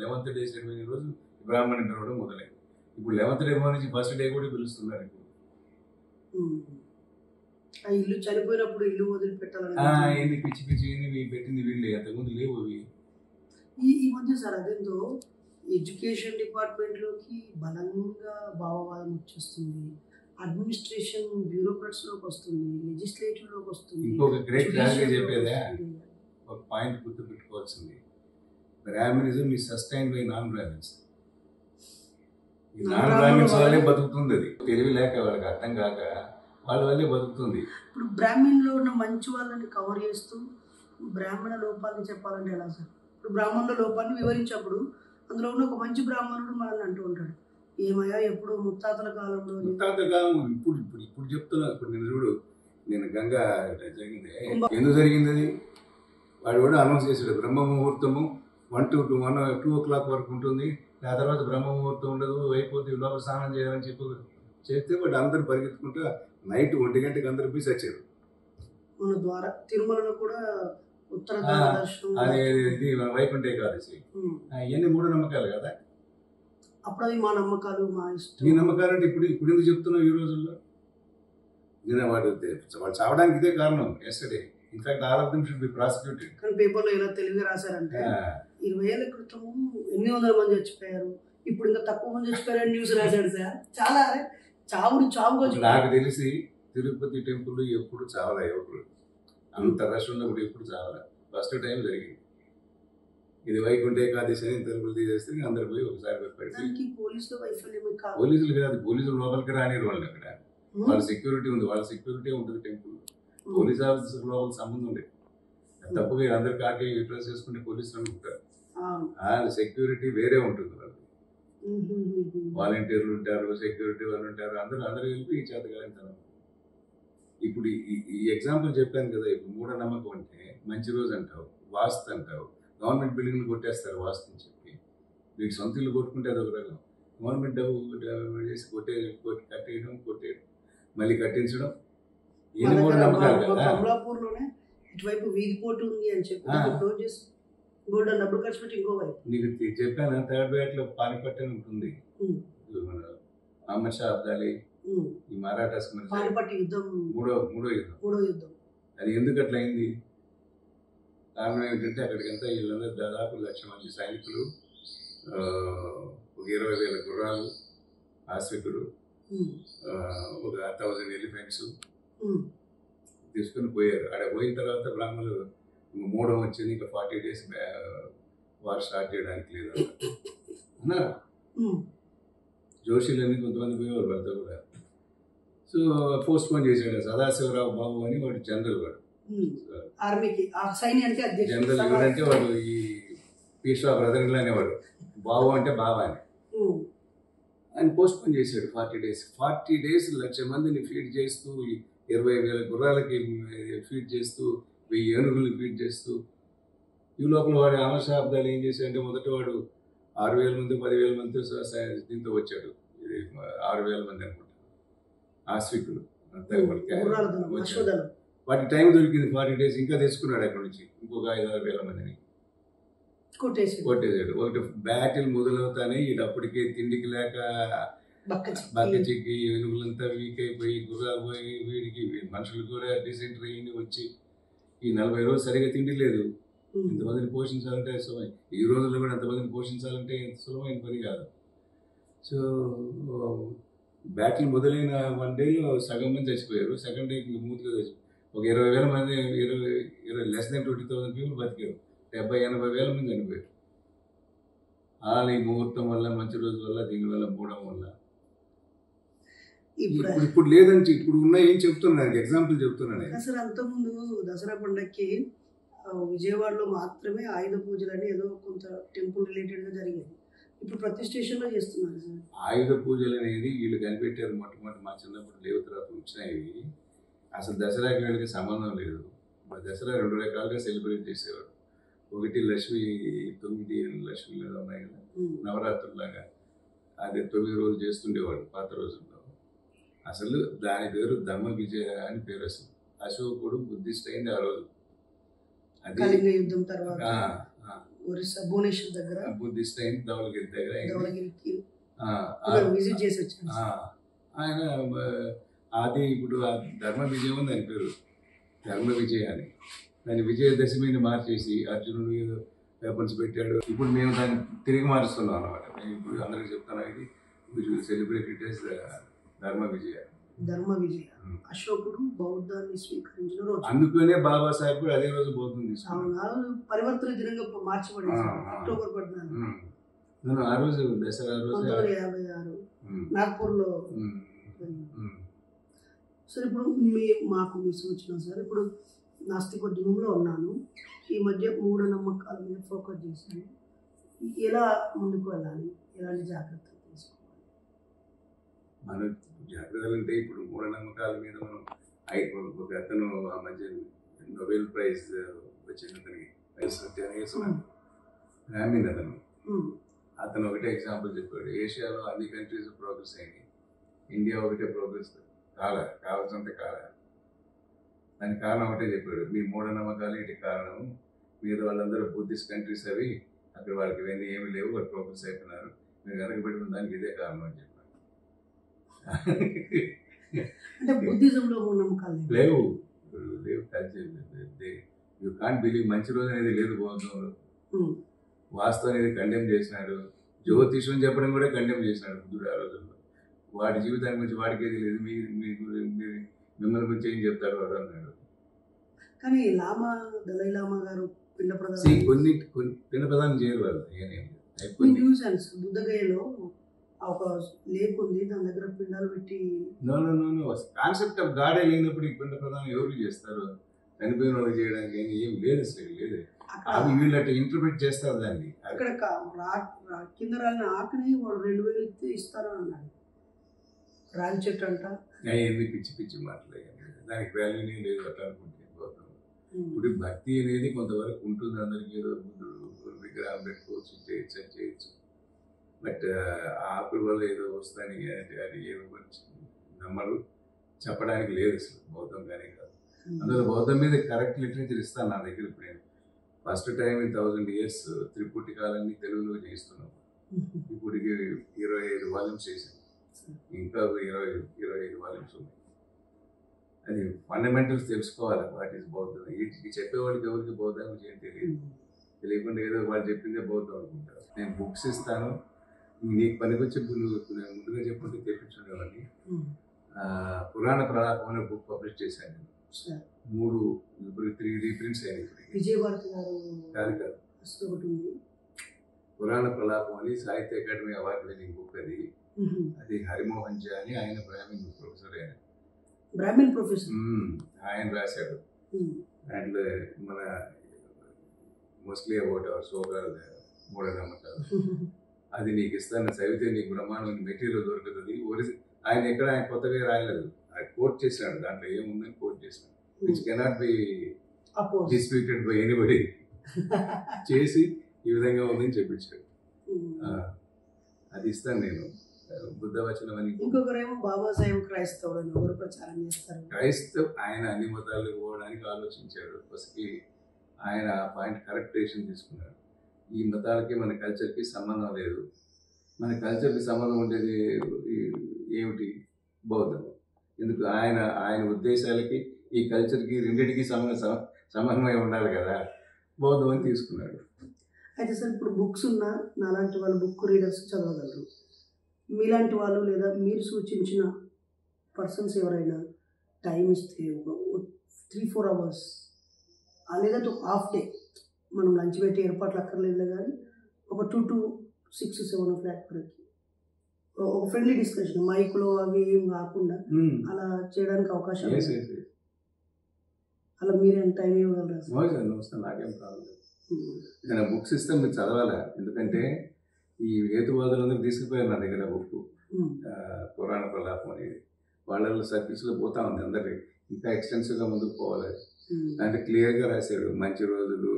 11th డే సెరమనీ రోజు బ్రాహ్మణి పిలవడం మొదలైంది. ఇప్పుడు 11th డే నుంచి ఫస్ట్ డే కూడా పిలుస్తున్నారు. ఇప్పుడు ఇల్లు చనిపోయినప్పుడు ఇల్లు వదిలిపెట్టాలని పిచ్చి పిచ్చి పెట్టింది వీళ్ళే, అంతకుముందు లేవు అవి. ఈ మధ్య సార్ అదేంతో ఎడ్యుకేషన్ డిపార్ట్మెంట్లోకి బలంగా భావవాదం వచ్చేస్తుంది, అడ్మినిస్ట్రేషన్ బ్యూరోక్రాట్స్లోకి వస్తుంది, లెజిస్లేటివ్లోకి వస్తుంది. ఇంకొక గ్రేట్ క్లారిటీ చెప్పేదా, ఒక పాయింట్ గుర్తు పెట్టుకోవాల్సింది. Brahmanism is sustained by non Brahmins. ఈ నాన్ బ్రాహ్మిన్స్ వాళ్ళే బతుకుతుంది. అది తెలివి లేక వాళ్ళకి అర్థం కాక వాళ్ళ వల్లే బతుకుతుంది. ఇప్పుడు బ్రాహ్మణులో ఉన్న మంచి వాళ్ళని కవర్ చేస్తూ బ్రాహ్మణ లోపాలని చెప్పాలంటే ఎలా సార్? ఇప్పుడు బ్రాహ్మణుల లోపాన్ని వివరించినప్పుడు అందులో ఉన్న ఒక మంచి బ్రాహ్మణుడు మనల్ని అంటూ ఉంటాడు, ఏమయ్యా ఎప్పుడు ముత్తాతల కాలంలో ఇప్పుడు చెప్తున్నా. ఇప్పుడు నేను చూడు, నేను గంగా జరిగింది, ఎందుకు జరిగింది అది వాడు కూడా అనౌన్స్ చేశాడు. బ్రహ్మ ముహూర్తము 1 to 2 o'clock వరకు ఉంటుంది, ఆ తర్వాత బ్రహ్మ ముహూర్తం ఉండదు, అయిపోతే లోపల స్నానం చేయాలని చేస్తే వాడు అందరూ పరిగెత్తుకుంటూ నైట్ 1 గంటకి అందరూ పోయి వచ్చారు. మన ద్వారా తిరుమలలో కూడా ఉత్తర ఇది వైకుంఠ ఏకాదశి, ఇవన్నీ మూఢనమ్మకాలు కదా. అప్పుడు అవి మా నమ్మకాలు, మా ఇష్టం. నీ నమ్మకాలు అంటే ఇప్పుడు ఎందుకు చెప్తున్నావు ఈ రోజుల్లో? నేను వాడు చావడానికి ఇదే కారణం. Yesterday in fact all of them should be prosecuted. కానీ పేపర్లో ఎలా తెలివిగా రాశారంటే 20 ఏళ్ల క్రితము 800 మంది చచ్చిపోయారు, ఇప్పుడు ఇంకా తక్కువ మంది చచ్చిపోయారని న్యూస్ రాశాడు సార్. చాలా చావుగా. నాకు తెలిసి తిరుపతి టెంపుల్ ఎప్పుడు చావలా, ఎప్పుడు అంత రష్ ఉన్నప్పుడు ఎప్పుడు చావలా. ఫస్ట్ టైం జరిగింది ఇది. వైకుంఠ ఏకాదశి అని తలుపులు తీసేస్తే అందరు పోయి ఒకసారి పోలీసులు కాదు, పోలీసులు లోపలికి రానిరు వాళ్ళు. అక్కడ వాళ్ళ సెక్యూరిటీ ఉంది, వాళ్ళ సెక్యూరిటీ ఉంటుంది టెంపుల్. పోలీస్ ఆఫీసర్ లోపల సంబంధం లేదు. తప్పుగా అందరు కాకి యూటిలైజ్ చేసుకుంటే పోలీసులు అనుకుంటారు. వాళ్ళ సెక్యూరిటీ వేరే ఉంటుంది. వాళ్ళు వాలంటీర్లు ఉంటారు, సెక్యూరిటీ వాళ్ళు ఉంటారు, అందరూ వెళ్ళి ఈ చేతగాలితనం. ఇప్పుడు ఈ ఎగ్జాంపుల్ చెప్పాను కదా. ఇప్పుడు మూఢనమ్మకం అంటే మంచి రోజు అంటావు, వాస్తు అంటావు. గవర్నమెంట్ బిల్డింగ్లు కొట్టేస్తారు వాస్తు అని చెప్పి. వీటి సొంత ఇల్లు కొట్టుకుంటే అదొక రకం. గవర్నమెంట్ డబ్బు చేసి కట్టేయడం, మళ్ళీ కట్టించడం, ఇన్ని మూఢనమ్మకాలు కదా. కమలాపూర్లోనే ఇటువైపు వీధి పోటు ఉంది అని చెప్పి డబ్బులు ఖర్చు పెట్టి ఇంకో వైపు నీకు చెప్పాను. థర్డ్ బ్యాట్లో పానిపట్టు అని ఉంటుంది. మన అహ్మద్ షా అబ్దాలి, ఈ మరాఠాస్ మూడో యుద్ధం. అది ఎందుకు అట్లా అయింది? కారణం ఏంటంటే అక్కడికంతా వీళ్ళందరూ దాదాపు 1,00,000 మంది సైనికులు, ఒక 20,000 గుర్రాలు, ఆశ్రికులు, ఒక 1,000 ఎలిఫెంట్స్ తీసుకుని పోయారు. అక్కడ పోయిన తర్వాత బ్రాహ్మణులు మూఢం వచ్చింది, ఇంకా 40 days వారు స్టార్ట్ చేయడానికి లేదు అన్నారు. జోషిలన్నీ కొంతమంది పోయేవారు వాళ్ళతో కూడా. సో పోస్ట్ పోన్ చేశాడు సదాశివరావు బాబు అని వాడు జనరల్. వాడు జనరల్ ఎవరంటే వాడు ఈ పీష్వా బ్రదర్లు అనేవాడు. బాబు అంటే బాబా అని ఆయన పోస్ట్ పోన్ చేశాడు 40 days. 40 days 1,00,000 మందిని ఫీడ్ చేస్తూ, 20,000 గుర్రాలకి ఫీడ్ చేస్తూ, 1000 ఏనుగులు ఫీడ్ చేస్తూ, ఈ లోపల వాడు అహ్మద్ షా అబ్దాలి ఏం చేశాడంటే మొదట వాడు 6,000 మంది 10,000 మందితో దీంతో వచ్చాడు. ఇది 6,000 మంది అనుకుంటా ఆశ్వికులు వచ్చాడు. వాటి టైం దొరికింది 40 days. ఇంకా తెచ్చుకున్నాడు అక్కడ నుంచి ఇంకొక 5,000-6,000 మందిని కొట్టేశాడు. ఒకటి బ్యాటిల్ మొదలవుతానే ఇది అప్పటికే తిండికి లేక బక్క చిక్కి ఏనుగులంతా వీక్ అయిపోయి గుర్రాలు పోయి వీడికి మనుషులు కూడా డిసెంట్రీ వచ్చి ఈ 40 రోజులు సరిగా తిండి లేదు. ఇంతమందిని పోషించాలంటే ఈ రోజుల్లో కూడా అంతమందిని పోషించాలంటే ఎంత సులభమైన పని కాదు. సో బ్యాటిల్ మొదలైన 1 dayలో సగం మంది చచ్చిపోయారు. సెకండ్ డే ఇంకా మూతిగా చచ్చిపోయారు. ఒక 20,000 మంది, 20 less than 20,000 people బతికారు. 70,000-80,000 మంది చనిపోయారు. అలా ఈ ముహూర్తం వల్ల, మంచి రోజు వల్ల, దీనివల్ల మూడడం వల్ల. ఇప్పుడు లేదని ఇప్పుడు ఉన్నాయి ఏం చెప్తున్నాను, ఎగ్జాంపుల్ చెప్తున్నాను. అసలు అంతకుముందు దసరా పండగకి విజయవాడలో మాత్రమే ఆయుధ పూజలు అని ఏదో కొంత టెంపుల్ రిలేటెడ్గా జరిగేది. ఇప్పుడు ప్రతి స్టేషన్లో చేస్తున్నారు సార్ ఆయుధ పూజలు అనేది. వీళ్ళు కనిపెట్టారు మొట్టమొదటి. మా చిన్నప్పుడు లేవు, తర్వాత వచ్చినాయి. అసలు దసరాకి వీళ్ళకి సంబంధం లేదు. దసరా 2 రకాలుగా సెలబ్రేట్ చేసేవారు. ఒకటి లక్ష్మి 9 లక్ష్మీలు ఉన్నాయి కదా, నవరాత్రులాగా. అది 9 రోజులు చేస్తుండేవాడు పాత రోజుల్లో. అసలు దాని పేరు ధమ్మ విజయ అని పేరు. అసలు అశోకుడు బుద్ధిస్ట్ అయింది ఆ రోజు. అది యుద్ధం తర్వాత భువనేశ్వర్ దగ్గర బుద్ధిస్ట్ అయింది, ధవళగిరి దగ్గర విజిట్ చేసి వచ్చాను ఆయన. అది ఇప్పుడు ధర్మ విజయం ఉంది దాని పేరు, ధర్మ విజయ అని. దాన్ని విజయదశమిని మార్చేసి అర్జునుడు ఏదో వెపన్స్ పెట్టాడు. ఇప్పుడు మేము దాన్ని తిరిగి మారుస్తున్నాం అన్నమాట. మేము ఇప్పుడు అందరికి చెప్తున్నాం ఇది సెలబ్రేటెడ్ యాజ్ ధర్మ విజయ. అశోకుడు బౌద్ధాన్ని స్వీకరించిన రోజు. అందుకనే బాబాసాహెబ్ కూడా అదే రోజు బౌద్ధం తీసుకున్నాడు. పరివర్తన దినంగా మార్చబడింది అక్టోబర్ 14. ఆ రోజు దసరా రోజు 1956 నాగ్పూర్లో. సార్ ఇప్పుడు మాకు మీ సూచన సార్, ఇప్పుడు నాస్తికోద్యమంలో ఉన్నాను, ఈ మధ్య మూఢనమ్మకాల మీద ఫోకస్ చేశాను, ఎలా ముందుకు వెళ్ళాలి, ఎలాంటి జాగ్రత్తలు తీసుకోవాలి? మన జాగ్రత్తలు అంటే ఇప్పుడు మూఢనమ్మకాల మీద మనం ఒక అతను ఆ మధ్య నోబెల్ ప్రైజ్ వచ్చిన అతనికి బ్రాహ్మణ్ అతను ఒకటే ఎగ్జాంపుల్ చెప్పాడు. ఏషియాలో అన్ని కంట్రీస్ ప్రోగ్రెస్ అయినాయి, ఇండియా ఒకటే ప్రోగ్రెస్ కావాల్సినంత దానికి కారణం ఒకటే చెప్పాడు, మీ మూఢనమ్మకాలు ఇటు కారణం, మీరు వాళ్ళందరూ బుద్ధిస్ట్ కంట్రీస్ అవి, అక్కడ వాళ్ళకి ఇవన్నీ ఏమి లేవు, వాళ్ళు ప్రోగ్రెస్ అయిపోయినారు, మీరు వెనకబెట్టుకున్న దానికి ఇదే కారణం అని చెప్పారు. అంటే బుద్ధిజంలో మూఢనమ్మకాలు లేవు, యూ కాంట్ బిలీవ్. మంచి రోజు అనేది లేదు బౌద్ధంలో. వాస్తు అనేది కండెమ్ చేసినాడు, జ్యోతిషం చెప్పడం కూడా కండెమ్ చేసినాడు బుద్ధుడు ఆ రోజుల్లో. వాడి జీవితాన్ని గురించి వాడికి ఏది లేదు, మిమ్మల్ని గురించి ఏం చెప్తాడు వాడు అన్నాడు. కానీ దలై లామా గారు పిండ ప్రదానం కొన్ని పిండ ప్రదానం చేయరు వాళ్ళు. బుద్ధగయలో ఒక లేక్ ఉంది, దాని దగ్గర పిండాలు పెట్టి కాన్సెప్ట్ ఆఫ్ గాడే లేనప్పుడు ఈ పిండ ప్రదానం ఎవరు చేస్తారు? చనిపోయిన వాళ్ళు చేయడానికి ఏం లేదు, అసలు లేదు. అవి వీళ్ళు ఇంటర్ప్రిట్ చేస్తారు దాన్ని. అక్కడ కింద రాలిన ఆకుని వాడు 2000 ఇస్తే ఇస్తారు అన్నాడు. రాగి చెట్టు అంట, ఎందుకు పిచ్చి పిచ్చి మాటలు, దానికి వాల్యూనే లేదు అట్లా అనుకుంటే. ఇప్పుడు భక్తి అనేది కొంతవరకు ఉంటుంది, అందరికీ ఏదో విగ్రహం పెట్టుకోవచ్చు, చేయొచ్చు. బట్ ఆకుల వల్ల ఏదో వస్తాయని అది ఏదో నమ్మరు, చెప్పడానికి లేదు అసలు బౌద్ధం కానీ కాదు. అందులో బౌద్ధం మీద కరెక్ట్ లిటరేచర్ ఇస్తాను నా దగ్గర. ఇప్పుడు నేను ఫస్ట్ టైం in 1000 years త్రిపుటికాలన్నీ తెలుగులో చేస్తున్నాం. ఇప్పుడు 25 వాల్యూమ్స్ చేశాను, ఇంకా 25 వాల్యూమ్స్ ఉన్నాయి. అది ఫండమెంటల్స్ తెలుసుకోవాలి, వాట్ ఈస్ బౌద్ధం. ఇది చెప్పేవాడికి ఎవరికి బౌద్ధం గురించి ఏం తెలియకుండా ఏదో వాళ్ళు చెప్పిందే బౌద్ధం అనుకుంటారు. నేను బుక్స్ ఇస్తాను, నీకు పనికొచ్చే నేను ముందుగా చెప్పుకుంటే తెప్పించుకునేవాడిని. పురాణ ప్రలాపం అనే బుక్ పబ్లిష్ చేశాను. 3 రీప్రింట్స్ అయినాయి. విజయభారతి గారు కాదు, పురాణ ప్రలాపం అని సాహిత్య అకాడమీ అవార్డు విన్నింగ్ బుక్. అది హరిమోహన్ జీ అని ఆయన బ్రాహ్మణ్ ప్రొఫెసర్ ఆయన రాశాడు. దాంట్లో మన మోస్ట్లీ అబౌట్ అవర్ సోకాల్ మూఢనమ్మకాలు. అది నీకు ఇస్తాను, చదివితే నీకు బ్రహ్మాండమైన మెటీరియల్ దొరుకుతుంది. ఆయన కొత్తగా రాయలేదు, ఆయన కోట్ చేసినాడు, దాంట్లో ఏముందని కోట్ చేసినాడు. Which cannot be disputed by anybody. చేసి ఈ విధంగా ఉందని చెప్పించాడు. అది ఇస్తాను నేను. బుద్ధ వచనం అని ఇంకొకరేమో బాబాసాహెబ్ క్రైస్తవుడు అని ఎవరు ప్రచారం చేస్తారు. క్రైస్తవ్ ఆయన అన్ని మతాలకు పోవడానికి ఆలోచించాడు. ఫస్ట్కి ఆయన పాయింట్ కరెక్టేషన్ తీసుకున్నాడు. ఈ మతాలకి మన కల్చర్కి సంబంధం లేదు, మన కల్చర్కి సంబంధం ఉండేది ఏమిటి? బౌద్ధం. ఎందుకు? ఆయన ఉద్దేశాలకి ఈ కల్చర్కి రెండింటికి సమన్వయం ఉండాలి కదా, బౌద్ధం అని తీసుకున్నాడు. అయితే సార్ ఇప్పుడు బుక్స్ ఉన్నా నాలాంటి వాళ్ళు బుక్ రీడర్స్ చదవగలరు. మీలాంటి వాళ్ళు లేదా మీరు సూచించిన పర్సన్స్ ఎవరైనా టైం ఇస్తే ఒక 3-4 hours లేదంటే ఒక హాఫ్ డే, మనం లంచ్ పెట్టి ఏర్పాట్లు అక్కర్లేదు కానీ ఒక 2 to 6-7 o'clock వరకు ఒక ఫ్రెండ్లీ డిస్కషన్, మైక్లో అవి ఏం కాకుండా అలా చేయడానికి అవకాశం. అలా మీరేం టైం ఇవ్వగలరా? నాకేం ప్రాబ్లం. ఏదైనా బుక్స్ ఇస్తే మీరు చదవాలా, ఎందుకంటే ఈ హేతువాదులందరూ తీసుకుపోయారు నా దగ్గర బుక్ పురాణ ప్రలాపం అనేది. వాళ్ళ సర్వీస్లో పోతా ఉంది అందరికి, ఇంకా ఎక్స్టెన్సివ్గా ముందుకు పోవాలి. అంటే క్లియర్గా రాశాడు మంచి రోజులు,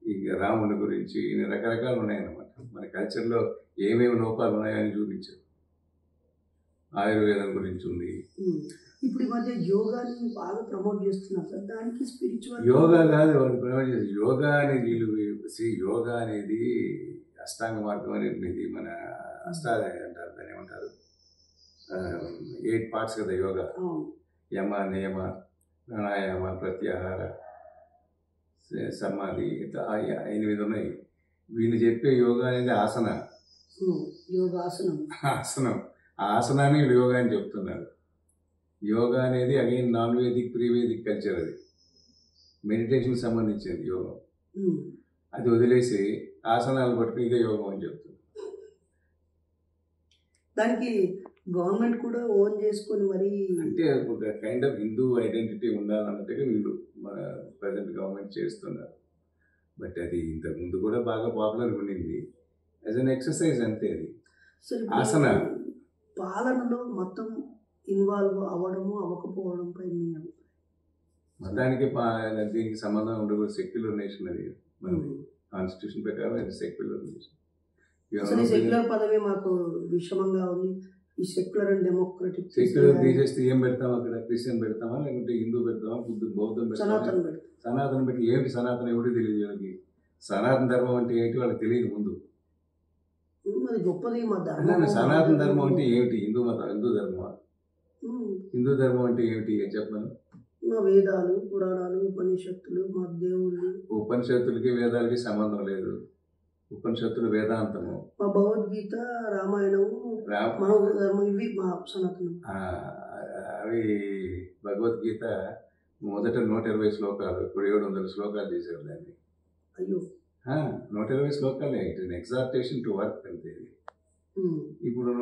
ఇంకా రాముడి గురించి, ఇన్ని రకరకాలు ఉన్నాయన్నమాట. మన కల్చర్లో ఏమేమి లోపాలు ఉన్నాయని చూపించారు. ఆయుర్వేదం గురించి ఉంది. ఇప్పుడు ఈ మధ్య యోగాని బాగా ప్రమోట్ చేస్తున్నారు సార్, దానికి స్పిరిచువల్ యోగా కాదు వాళ్ళు ప్రమోట్ చేసి, యోగా అనేది యోగా అనేది అష్టాంగ మార్గం అనేది మన అష్టాదయ అంటారు, దాన్ని ఏమంటారు, 8 parts కదా యోగా. యమ, నియమ, ప్రాణాయామ, ప్రత్యాహార, సమాధి, 8 ఉన్నాయి. వీళ్ళు చెప్పే యోగా అనేది ఆసనం. ఆ ఆసనాన్ని వీళ్ళు యోగా అని చెప్తున్నారు. యోగా అనేది again non Vedic pre Vedic culture, అది మెడిటేషన్కి సంబంధించింది యోగం. అది వదిలేసి ఆసనాలు పట్టుకుని ఇదే యోగం అని చెప్తుంది. దానికి గవర్నమెంట్ కూడా ఓన్ చేసుకొని మరి అంటే ఒక కైండ్ ఆఫ్ హిందూ ఐడెంటిటీ ఉండాలన్నట్టుగా వీళ్ళు మన ప్రజెంట్ గవర్నమెంట్ చేస్తున్నారు. బట్ అది ఇంతకు ముందు కూడా బాగా పాపులర్ ఉండింది. యాజ్ అన్ ఎక్సర్సైజ్ అంతే. అది ఆసన పాలనలో మొత్తం ఇన్వాల్వ్ అవ్వడము అవ్వకపోవడంపై మీ మతానికి దీనికి సంబంధం ఉండకూడదు. సెక్యులర్ నేషన్ అది. కాన్స్టిట్యూషన్ ప్రకారం అది సెక్యులర్ నేషన్. సెక్యులర్ పదవి మాకు విషమంగా ఉంది. ఈ సెక్యులర్ అండ్ డెమోక్రటిక్ సెక్యులర్ తీసేస్తే ఏం పెడతాం అక్కడ? క్రిస్టియన్ పెడతామా, లేకుంటే హిందూ పెడతామా, బౌద్ధం పెడతామా? సనాతన పెట్టి ఏమిటి సనాతన ఎవరికి తెలియదు వాళ్ళకి. సనాతన ధర్మం అంటే ఏంటి వాళ్ళకి తెలియదు ముందు. అది గొప్పది మా సనాతన ధర్మం అంటే ఏమిటి? హిందూ మతం, హిందూ ధర్మం. హిందూ ధర్మం అంటే ఏమిటి చెప్పను? మా వేదాలు, పురాణాలు, ఉపనిషత్తులు, మా దేవుళ్ళు. ఉపనిషత్తులకి వేదాలకి సంబంధం లేదు. ఉపనిషత్తులు వేదాంతము. మా భగవద్గీత, రామాయణము, మహాభారతం ఇవి మా సనాతనం. అవి భగవద్గీత మొదట 120 శ్లోకాలు, ఇప్పుడు 700 శ్లోకాలు చేశారు దాన్ని. అయ్యో, 120 శ్లోకాలే. It is exhortation to work అంతే. ఇప్పుడు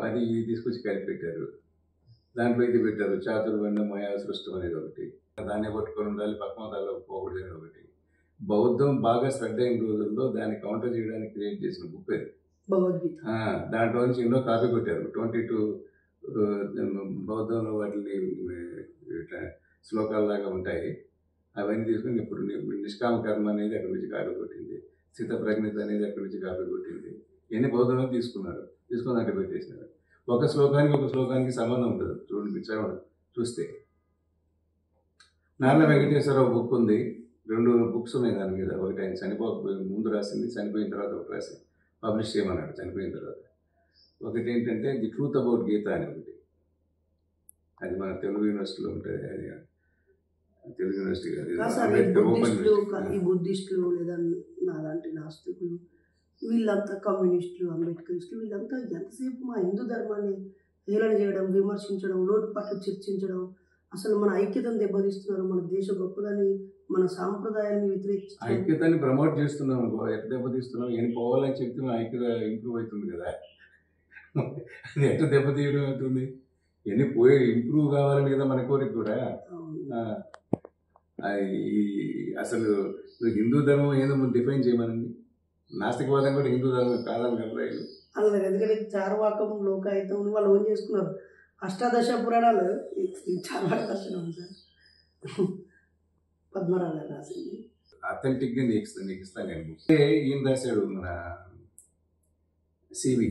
అది ఇది తీసుకొచ్చి కలిపి పెట్టారు. దాంట్లో ఇది పెట్టారు, చాతుర్వర్ణ మయా సృష్టం అనేది ఒకటి. దాన్ని పట్టుకొని ఉండాలి, పక్కమతాల్లో పోకూడదు అనేది ఒకటి. బౌద్ధం బాగా స్ప్రెడ్ అయిన రోజుల్లో దాన్ని కౌంటర్ చేయడానికి క్రియేట్ చేసిన బుక్ అది భగవద్గీత. దాంట్లో నుంచి ఎన్నో కాపీ కొట్టారు. 22 బౌద్ధంలో వాటిని ఇట్లా శ్లోకాలలాగా ఉంటాయి. అవన్నీ తీసుకుని ఇప్పుడు నిష్కామ కర్మ అనేది అక్కడి నుంచి కాపీ కొట్టింది. స్థిత ప్రజ్ఞత అనేది అక్కడి నుంచి కాపీ కొట్టింది. ఇవన్నీ బౌద్ధంలో తీసుకున్నారు. తీసుకుని అక్కడ పెట్టేసినారు. ఒక శ్లోకానికి సంబంధం ఉంటుంది. చూడండి, చూస్తే నార్ల వెంకటేశ్వరరావు బుక్ ఉంది. 2 బుక్స్ ఉన్నాయి దాని మీద. ఒకటి ఆయన చనిపోకపోయి ముందు రాసింది, చనిపోయిన తర్వాత ఒకటి రాసింది, పబ్లిష్ చేయమన్నాడు చనిపోయిన తర్వాత. ఒకటి ఏంటంటే ది ట్రూత్ అబౌట్ గీత అని ఒకటి. అది మన తెలుగు యూనివర్సిటీలో ఉంటుంది. అది తెలుగు యూనివర్సిటీ ఈ బుద్ధిస్టులు లేదా నాలాంటి నాస్తికులు వీళ్ళంతా, కమ్యూనిస్టులు, అంబేద్కరిస్టులు, వీళ్ళంతా ఎంతసేపు మా హిందూ ధర్మాన్ని హేళన చేయడం, విమర్శించడం, లోటుపాట్లు చర్చించడం, అసలు మన ఐక్యతను దెబ్బతీస్తున్నారు. మన దేశ గొప్పదని, మన సాంప్రదాయాన్ని వ్యతిరేకిస్తున్నారు. ఐక్యతని ప్రమోట్ చేస్తున్నాం. ఎట్లా దెబ్బతీస్తున్నాం? ఏం పోవాలని చెప్తే మన ఐక్యత ఇంప్రూవ్ అవుతుంది కదా. అది ఎట్లా దెబ్బతీయడం అవుతుంది? ఎన్ని పోయి ఇంప్రూవ్ కావాలని కదా మన కోరిక కూడా. అసలు హిందూ ధర్మం ఏదో డిఫైన్ చేయమనండి. నాస్తికవాదం కూడా హిందూ ధర్మం కాదని కదా. అలాగే ఎందుకంటే చార్వాకం, లోకాయుతం వాళ్ళు ఓన్ చేసుకున్నారు. అష్టాదశ పురాణాలు చార్వాక దర్శనం సార్ పద్మరాజు గారు రాసింది. అథెంటిక్గా నీకు ఇస్తాను నేను. ఈయన రాశాడు మన సివి,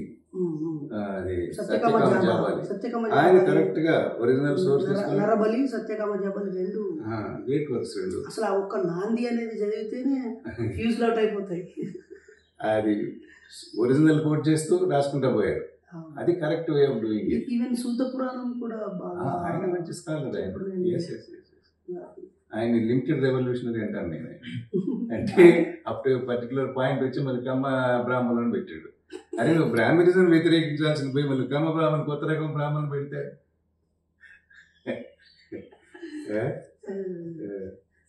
అది సత్యకామ జాబాలి. ఆయన కరెక్ట్ గా ఒరిజినల్ సోర్స్ నరబలి, సత్యకామ జాబాలి రెండు గ్రేట్ వర్క్స్. రెండు అసలు ఆ ఒక్క నాంది అనేది చదివితేనే ఫ్యూజ్ అవుట్ అయిపోతాయి. అది ఒరిజినల్ కోట్ చేస్తూ రాసుకుంటా పోయారు. అది correct way of doing it. Even Suta Puranam కూడా బాగా ఆయన మంచి స్కాలర్. ఆయన లిమిటెడ్ రెవల్యూషనరీ అంటాను నేను. అంటే అప్ టు పర్టికులర్ పాయింట్ వచ్చి మళ్ళీ కమ్మ బ్రాహ్మణులను పెట్టాడు. అరే నువ్వు బ్రాహ్మణిజం వ్యతిరేకించాల్సిన పోయి మళ్ళీ కమ్మ బ్రాహ్మణ్, కొత్త రకం బ్రాహ్మణ్ పెడితే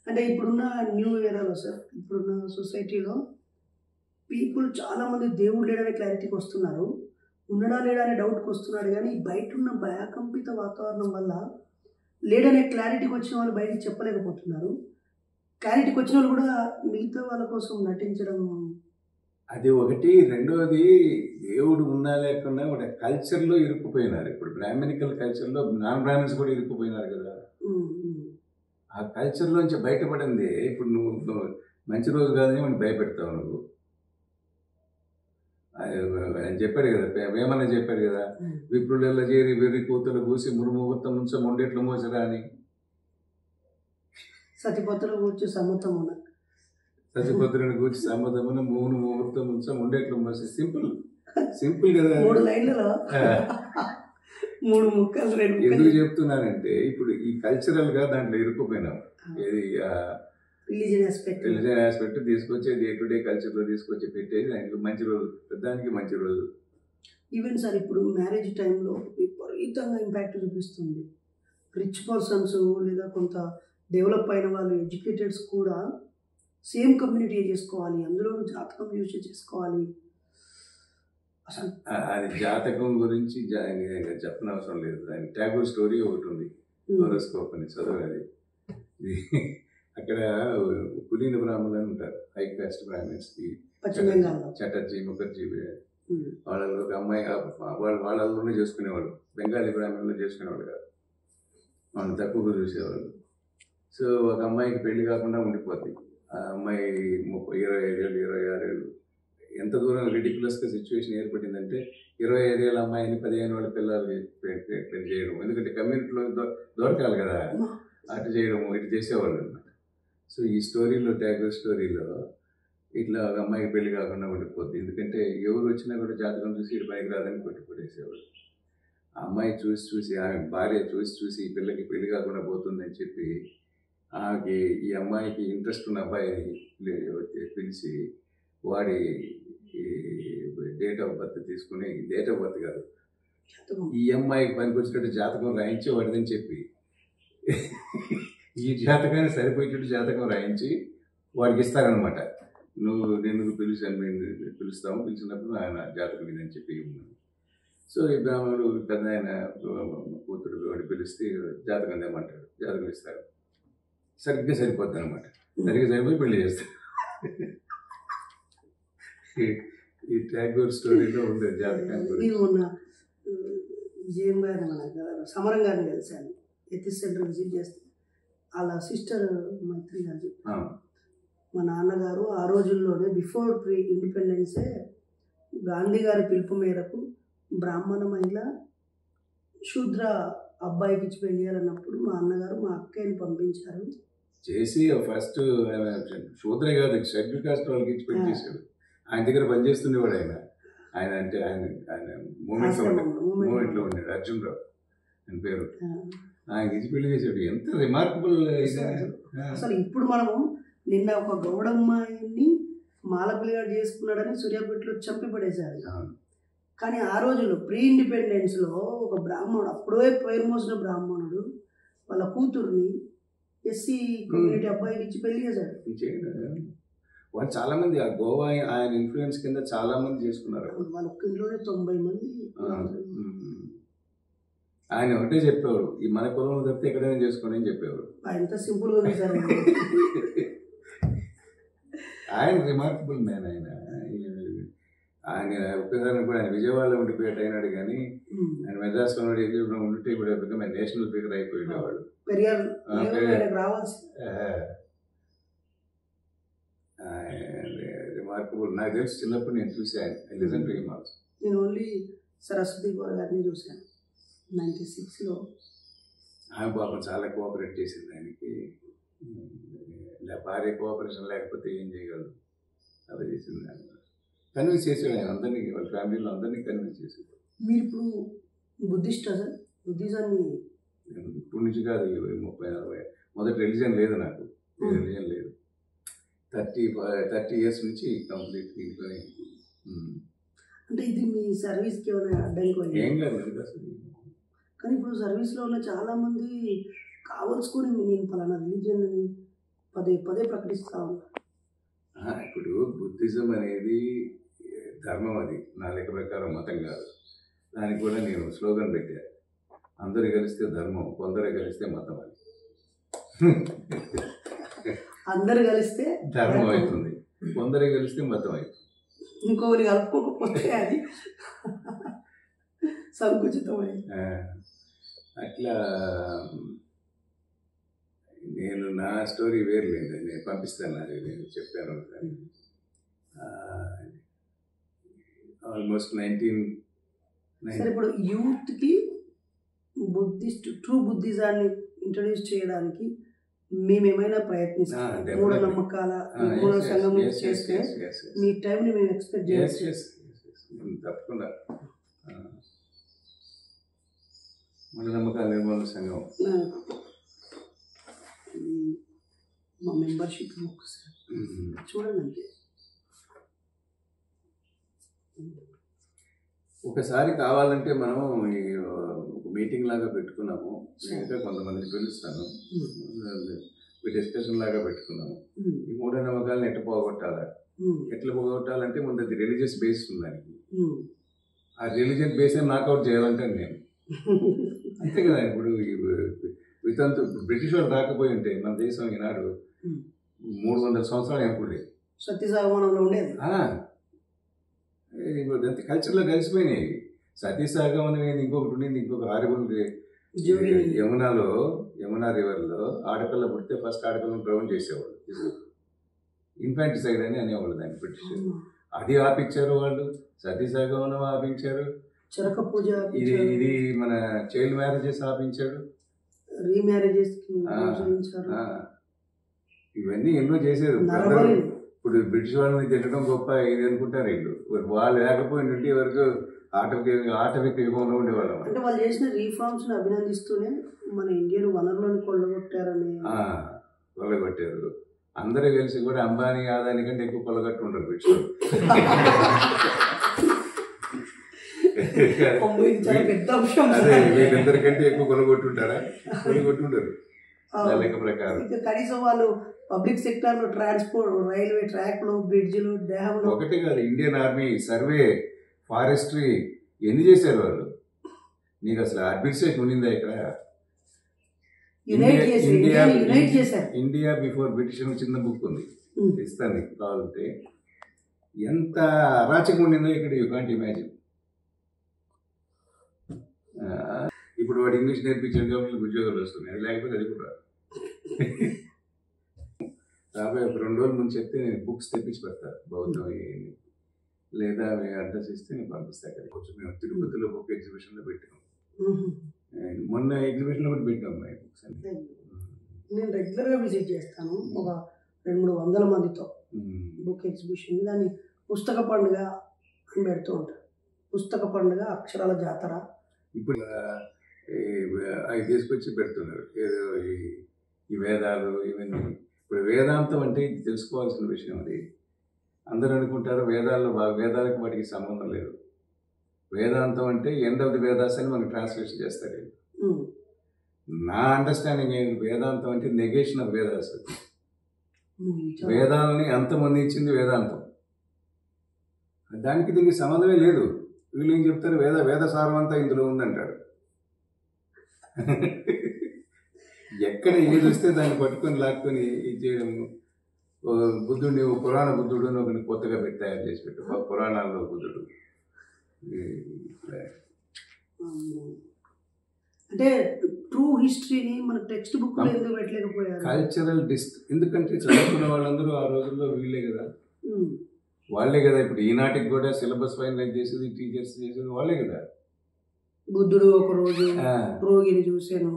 అంటే ఇప్పుడున్న న్యూ ఏరాలో సార్, ఇప్పుడున్న సొసైటీలో పీపుల్ చాలామంది దేవుడు లేడనే క్లారిటీకి వస్తున్నారు, ఉండడా లేడా అనే డౌట్కి వస్తున్నాడు. కానీ బయట ఉన్న భయకంపిత వాతావరణం వల్ల లేడనే క్లారిటీకి వచ్చిన వాళ్ళు బయటికి చెప్పలేకపోతున్నారు. క్లారిటీకి వచ్చిన వాళ్ళు కూడా మిగతా వాళ్ళ కోసం నటించడం, అది ఒకటి. రెండోది, దేవుడు ఉన్నా లేకుండా ఒక కల్చర్లో ఇరుక్కుపోయినారు. ఇప్పుడు బ్రాహ్మణికల్ కల్చర్లో నాన్ బ్రాహ్మణ్స్ కూడా ఇరుక్కుపోయినారు కదా. ఆ కల్చర్లోంచి బయటపడింది. ఇప్పుడు నువ్వు మంచి రోజు కాదని మనం భయపెడతావు. నువ్వు ఆయన చెప్పాడు కదా, వేమన్న చెప్పాడు కదా, విప్రులెల్ల చేరి వెర్రి కూతులు కూసి ముహూర్తం నుంచో మొండెట్లు మోసరా అని. సతిపత్రులు కూర్చి సమ్మతమున, సతిపత్రుని కూర్చి సమ్మతమున మూడు ముహూర్తం నుంచో మొండెట్లు మోసి. సింపుల్ కదా. 3 లైన్లలో 3 ముక్కలు. ఎందుకు చెప్తున్నానంటే ఇప్పుడు ఈ కల్చరల్ గా దాంట్లో ఇరుక్కుపోయినాం. ఏది రిలీజియన్ ఆస్పెక్ట్ తీసుకొచ్చి డే టు డే కల్చర్లో తీసుకొచ్చి పెట్టేసి ఆయనకు మంచి రోజు, పెద్దానికి మంచి రోజు. ఈవెన్ సార్ ఇప్పుడు మ్యారేజ్ టైంలో విపరీతంగా ఇంపాక్ట్ చూపిస్తుంది. రిచ్ పర్సన్స్ లేదా కొంత డెవలప్ అయిన వాళ్ళు, ఎడ్యుకేటెడ్స్ కూడా సేమ్ కమ్యూనిటీ చేసుకోవాలి, అందులో జాతకం యూజ్ చేసుకోవాలి. అది జాతకం గురించి చెప్పనవసరం లేదు. దాని ట్యాగోర్ స్టోరీ ఒకటి ఉంది, హోరోస్కోప్ అని, చదవాలి. అక్కడ కులీన బ్రాహ్మణులు అని ఉంటారు, హై కాస్ట్ బ్రాహ్మణ్స్, చటర్జీ, ముఖర్జీ, వాళ్ళలో ఒక అమ్మాయి వాళ్ళలోనే చేసుకునేవాళ్ళు, బెంగాలీ బ్రాహ్మణులు చేసుకునేవాళ్ళు కాదు, వాళ్ళు తక్కువగా చూసేవాళ్ళు. సో ఒక అమ్మాయికి పెళ్లి కాకుండా ఉండిపోద్ది. ఆ అమ్మాయి 25 ఏళ్ళు 26 ఏళ్ళు, ఎంత దూరం రిడిక్యులస్గా సిచ్యువేషన్ ఏర్పడిందంటే 25 ఏళ్ళ అమ్మాయిని 15 వాళ్ళ పిల్లలు పెళ్లి చేయడం, ఎందుకంటే కమ్యూనిటీలో దొరకాలి కదా, అటు చేయడం, ఇటు చేసేవాళ్ళు అనమాట. సో ఈ స్టోరీలో, ట్యాగోర్ స్టోరీలో ఇట్లా ఒక అమ్మాయికి పెళ్లి కాకుండా ఉండిపోద్ది, ఎందుకంటే ఎవరు వచ్చినా కూడా జాతకం చూసి ఇటు పనికి రాదని కొట్టేసేవాళ్ళు. ఆ అమ్మాయి చూసి ఆమె భార్య చూసి ఈ పిల్లకి పెళ్లి కాకుండా పోతుందని చెప్పి ఆమెకి, ఈ అమ్మాయికి ఇంట్రెస్ట్ ఉన్న అబ్బాయిని పిలిచి వాడి డేట్ ఆఫ్ బర్త్ తీసుకుని, డేట్ ఆఫ్ బర్త్ కాదు, ఈ అమ్మాయికి పనికి వచ్చినట్టు జాతకం రాయించి వాడిదని చెప్పి, ఈ జాతకాన్ని సరిపోయేటట్టు జాతకం రాయించి వాడికి ఇస్తారనమాట. నేను పిలుస్తాము, పిలిచినప్పుడు ఆయన జాతకం ఇదని చెప్పి ఉన్నాను. సో ఈ బ్రాహ్మణుడు పెద్ద ఆయన కూతురు వాడు పిలిస్తే జాతకం ఏమంటాడు, జాతకం ఇస్తారు, సరిగ్గా సరిపోద్ది అనమాట. సరిగ్గా సరిపోయి పెళ్లి చేస్తారు. ఈ ట్యాగోర్ స్టోరీలో ఉంది జాతకాన్ని. నేను మొన్న విజయం గారిని, మన సమరం గారిని కలిశాను, ఎథిక్స్ సెంటర్ విజిట్ చేస్తే వాళ్ళ సిస్టర్ మైత్రి గారు చెప్పారు, మా నాన్నగారు ఆ రోజుల్లోనే బిఫోర్ ప్రీ ఇండిపెండెన్సే గాంధీ గారి పిలుపు మేరకు బ్రాహ్మణ మహిళ శూద్ర అబ్బాయికి ఇచ్చి పెళ్లి చేయాలన్నప్పుడు మా అన్నగారు మా అక్కయ్యని పంపించారు చేసి, ఫస్ట్ శూద్రే కాదు షెడ్యూల్ కాస్ట్ వాళ్ళకి ఇచ్చి పెళ్లి చేశాడు. ఆయన దగ్గర పనిచేస్తుండేవాడు ఆయన అంటే ఆయన మూమెంట్లో ఉన్నాడు, అర్జున్ రావు అని పేరు, ఆయనకి ఇచ్చి పెళ్లి చేశాడు. ఎంత రిమార్కబుల్. అసలు ఇప్పుడు మనము నిన్న ఒక గౌడమ్మాయిని మాలపిల్లిగా చేసుకున్నాడని సూర్యాపేటలో చంపి పడేశారు. కానీ ఆ రోజుల్లో ప్రీ ఇండిపెండెన్స్లో ఒక బ్రాహ్మణుడు, అప్పుడే పేరు మోసిన బ్రాహ్మణుడు వాళ్ళ కూతుర్ని ఎస్సీ కమ్యూనిటీ అబ్బాయికి ఇచ్చి పెళ్లి చేశాడు. వాళ్ళు చాలా మంది ఆ గోవా ఆయన ఇన్ఫ్లుయెన్స్ కింద చాలా మంది చేసుకున్నారు. వాళ్ళ ఒక్క ఇంట్లోనే 90 మంది. ఆయన ఒకటే చెప్పేవాడు, ఈ మన కులంలో తప్పితే ఎక్కడైనా చేసుకోండి అని చెప్పేవాడు. ఎంత సింపుల్గా ఉంది సార్. ఆయన రిమార్కబుల్ మ్యాన్. ఆయన ఒక్కసారి కూడా ఆయన విజయవాడలో ఉండిపోయేట అయినాడు, కానీ ఆయన మెడ్రాస్లో ఉంటే కూడా బికమ్ నేషనల్ ఫిగర్ అయిపోయేవాడు. రిమార్కబుల్. నాకు తెలిసి చిన్నప్పుడు నేను చూసాను, లిజన్ టు హిమ్ ఆల్సో. నేను ఓన్లీ సరస్వతి గౌర్ గారిని చూశాను 96లో. ఆమె పాపం చాలా కోఆపరేట్ చేసింది ఆయనకి. భార్య కోఆపరేషన్ లేకపోతే ఏం చేయగలరు, అలా చేసింది. ఆయన కన్విన్స్ చేసాడు, ఆయన అందరినీ, వాళ్ళ ఫ్యామిలీలో అందరినీ కన్విన్స్ చేసాడు. మీరు ఇప్పుడు బుద్ధిస్టా సార్? బుద్ధిజాన్ని ఇప్పుడు నుంచి కాదు, 30-40 మొదటి రిలీజియన్ లేదు నాకు, రిలీజియన్ లేదు. 30 years నుంచి కంప్లీట్ ఇంట్లోనే. అంటే ఇది మీ సర్వీస్కి ఏమైనా అడ్డంకి? ఏం కాదు అసలు. కానీ ఇప్పుడు సర్వీస్లో ఉన్న చాలామంది కావాల్సుకొని నేను పలానా రిలీజియన్ అని పదే ప్రకటిస్తూ ఉన్నారు. ఇప్పుడు బుద్ధిజం అనేది ధర్మం, అది నా లెక్క ప్రకారం మతం కాదు. దానికి కూడా నేను స్లోగన్ పెట్టా, అందరు కలిస్తే ధర్మం, కొందరు కలిస్తే మతం అని. అందరు కలిస్తే ధర్మం అవుతుంది, కొందరు కలిస్తే మతం అవుతుంది. ఇంకొకరి కలుపుకోకపోతే అది సంకుచితమైంది. అట్లా నేను నా స్టోరీ వేరులేదు, నేను పంపిస్తాను, అది నేను చెప్పాను ఒకసారి. ఆల్మోస్ట్ 19. ఇప్పుడు యూత్కి ట్రూ బుద్ధిజాన్ని ఇంట్రడ్యూస్ చేయడానికి మేమేమైనా ప్రయత్నిస్తాం, మూఢనమ్మకాల సంఘం చేస్తే మీ టైంని మేము ఎక్స్పెక్ట్ చేయొచ్చు. తప్పకుండా మూఢనమ్మకాల నిర్మూలన సంఘం మా మెంబర్షిప్ ఒకసారి చూడండి. అంతే, ఒకసారి కావాలంటే మనం ఈ మీటింగ్ లాగా పెట్టుకున్నాము, ఇంకా కొంతమందిని పిలుస్తాను, డిస్కషన్ లాగా పెట్టుకున్నాము. ఈ మూఢనమ్మకాలను ఎట్లా పోగొట్టాలంటే ముందు అది రిలీజియస్ బేస్ ఉంది దానికి. ఆ రిలీజియన్ బేస్ నాకౌట్ చేయాలంటాను నేను. అంతే కదా. ఇప్పుడు వితంతు బ్రిటిష్ వాళ్ళు రాకపోయి ఉంటే మన దేశం ఈనాడు 300 సంవత్సరాలు ఏర్పడేది. సత్యసాగమనంలో ఉండేది. ఇప్పుడు అంత కల్చర్లో కలిసిపోయినాయి. సతీసాగమనం అనేది ఇంకొకటి ఉండింది. ఇంకొక హారిబుల్ యమునా రివర్లో ఆడపిల్ల పుడితే ఫస్ట్ ఆడపిల్లని బ్రౌన్ చేసేవాళ్ళు. ఇన్ఫాంటిసైడ్ అని అనేవాళ్ళు దాన్ని బ్రిటిష్. అది ఆపించారు వాళ్ళు. సతీసాగమనం ఆపించారు. చరక పూజ, ఇది మన చైల్డ్ మ్యారేజెస్ ఆపించాడు. రీమ్యారేజెస్ ఇవన్నీ ఎన్నో చేశారు. ఇప్పుడు బ్రిటిష్ వాళ్ళని తిట్టడం గొప్ప ఇది అనుకుంటారు వీళ్ళు. వాళ్ళు లేకపోయినట్టు వరకు ఆటవిక యుగంలో ఉండేవాళ్ళం. అంటే వాళ్ళు చేసిన రీఫార్మ్స్ ని అభినందిస్తూనే మన ఇండియన్ వనరులను కొల్లగొట్టారు. అందరూ కలిసి కూడా అంబానీ ఆదాని కంటే ఎక్కువ కొల్లగట్టు ఉండరు బ్రిటిష్ వాళ్ళు. అదే వీళ్ళందరికంటే ఎక్కువ కొలగొట్టుంటారా? కొలగొట్టుంటారు లెక్క ప్రకారం. కనీసం వాళ్ళు పబ్లిక్ సెక్టర్ లో ట్రాన్స్పోర్ట్, రైల్వే ట్రాక్ లో, బ్రిడ్జ్లు, డ్యామ్లు ఒకటి కాదు. ఇండియన్ ఆర్మీ, సర్వే, ఫారెస్ట్రీ ఎన్ని చేశారు వాళ్ళు? నీకు అసలు అడ్మినిస్ట్రేషన్ ఉండిందా ఇక్కడ? ఇండియా బిఫోర్ బ్రిటిష్ చిన్న బుక్ ఉంది, ఇస్తాను నీకు కావాలంటే. ఎంత అరాచకం ఉండిందో ఇక్కడ యూ కాంట్ ఇమాజిన్. ఇప్పుడు వాడు ఇంగ్లీష్ నేర్పించాడు కాబట్టి ఉద్యోగాలు వస్తున్నాయి. అది లేకపోతే అది కూడా రాబోయే 2 రోజుల ముందు చెప్తే నేను బుక్స్ తెప్పించి పెడతాను. బౌద్ధం లేదా అడ్రస్ ఇస్తే నేను పంపిస్తాను. అక్కడికి కొంచెం మేము తిరుపతిలో బుక్ ఎగ్జిబిషన్లో పెట్టాము. మొన్న ఎగ్జిబిషన్లో కూడా పెట్టాము మా బుక్స్ అన్ని. నేను రెగ్యులర్గా విజిట్ చేస్తాను ఒక 200-300 మందితో బుక్ ఎగ్జిబిషన్. దాన్ని పుస్తక పండుగ అని పెడుతూ ఉంటారు. పుస్తక పండుగ, అక్షరాల జాతర. ఇప్పుడు అవి తీసుకొచ్చి పెడుతున్నారు. ఏదో ఈ వేదాలు ఇవన్నీ. ఇప్పుడు వేదాంతం అంటే ఇది తెలుసుకోవాల్సిన విషయం. అది అందరూ అనుకుంటారు వేదాలకు వాటికి సంబంధం లేదు. వేదాంతం అంటే ఎండ్ ఆఫ్ ది వేదాస్ అని మనకు ట్రాన్స్లేషన్ చేస్తారు. నా అండర్స్టాండింగ్ ఏంటి, వేదాంతం అంటే నెగేషన్ ఆఫ్ వేదాస్. వేదాలని అంతమందించింది వేదాంతం. దానికి దీనికి సంబంధమే లేదు. వీళ్ళు ఏం చెప్తారు, వేద సారం అంతా ఇందులో ఉందంటాడు. ఎక్కడ ఏది వస్తే దాన్ని పట్టుకొని లాక్కొని ఇది చేయడము. బుద్ధుడిని, పురాణ బుద్ధుడు అని ఒకటి కొత్తగా తయారు చేసి పెట్టు, పురాణాల్లో బుద్ధుడు. అంటే ట్రూ హిస్టరీని మన టెక్స్ట్ బుక్ ఎందుకు పెట్టలేకపోయారు? కల్చరల్ ఎందుకంటే చదువుకున్న వాళ్ళందరూ ఆ రోజుల్లో వీళ్ళే కదా, వాళ్ళే కదా. ఇప్పుడు ఈనాటికి కూడా సిలబస్ ఫైనలైజ్ చేసేది టీచర్స్ చేసేది వాళ్ళే కదా. బుద్ధుడు ఒక రోజు రోగిని చూశాను,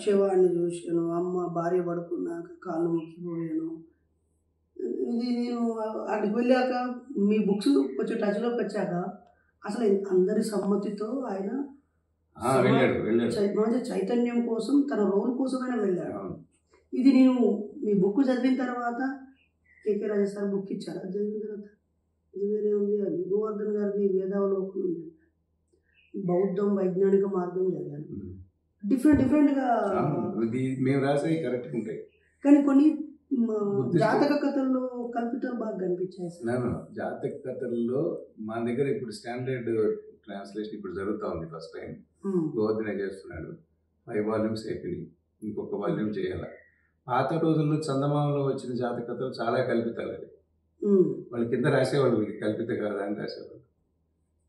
శవాన్ని చూశాను, అమ్మ భార్య పడుకున్నాక కాళ్ళు మొక్కిపోయాను. ఇది నేను అక్కడికి వెళ్ళాక మీ బుక్స్ కొంచెం టచ్లోకి వచ్చాక అసలు అందరి సమ్మతితో ఆయన చైతన్యం కోసం, తన రోల్ కోసమైనా వెళ్ళాడు. ఇది నేను మీ బుక్ చదివిన తర్వాత కేకే రాజా సార్ బుక్ ఇచ్చారు. అది చదివిన తర్వాత ఇది వేరే ఉంది. అది గోవర్ధన్ గారిది వేదావలోకనం ఉంది, బౌద్ధం వైజ్ఞానిక మార్గం చదివాను. డిఫరెంట్గా మేము రాసాయి కరెక్ట్గా ఉంటాయి. కానీ కొన్ని జాతక కథల్లో కల్పితాలు బాగా కనిపించాయి. జాతక కథల్లో మా దగ్గర ఇప్పుడు స్టాండర్డ్ ట్రాన్స్లేషన్ ఇప్పుడు జరుగుతూ ఉంది. ఫస్ట్ టైం గోవర్ధనే చేస్తున్నాడు. 5 వాల్యూమ్స్ అయిపోయినాయి, ఇంకొక వాల్యూమ్ చేయాలి. పాత రోజుల్లో చందమామలో వచ్చిన జాతక కథలు చాలా కల్పితాలు. అది వాళ్ళ కింద రాసేవాళ్ళు, ఇది కల్పిత కాదా అని రాసేవాళ్ళు.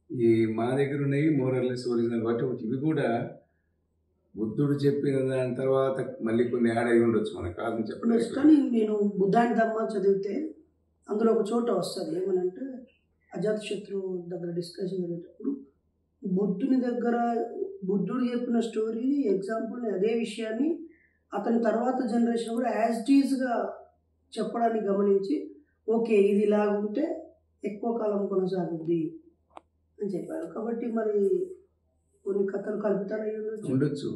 ఈ మా దగ్గర ఉన్నాయి మోరల్లెస్ ఒరిజినల్. బట్టి ఇవి కూడా బుద్ధుడు చెప్పిన దాని తర్వాత మళ్ళీ కొన్ని యాడ్ అయి ఉండొచ్చు, మనకు కాదని చెప్పలేదు. కానీ నేను బుద్ధాని ధమ్మ చదివితే అందులో ఒక చోట వస్తుంది ఏమనంటే, అజాతశత్రువు దగ్గర డిస్కషన్ జరిగేటప్పుడు బుద్ధుడు చెప్పిన స్టోరీ ఎగ్జాంపుల్ని, అదే విషయాన్ని అతని తర్వాత జనరేషన్ కూడా యాజ్ ఇట్ ఈజ్గా చెప్పడాన్ని గమనించి, ఓకే ఇది ఇలాగుంటే ఎక్కువ కాలం కొనసాగుద్ది అని చెప్పారు. కాబట్టి మరి కొన్ని కథలు కలుపుతానే ఉండొచ్చు,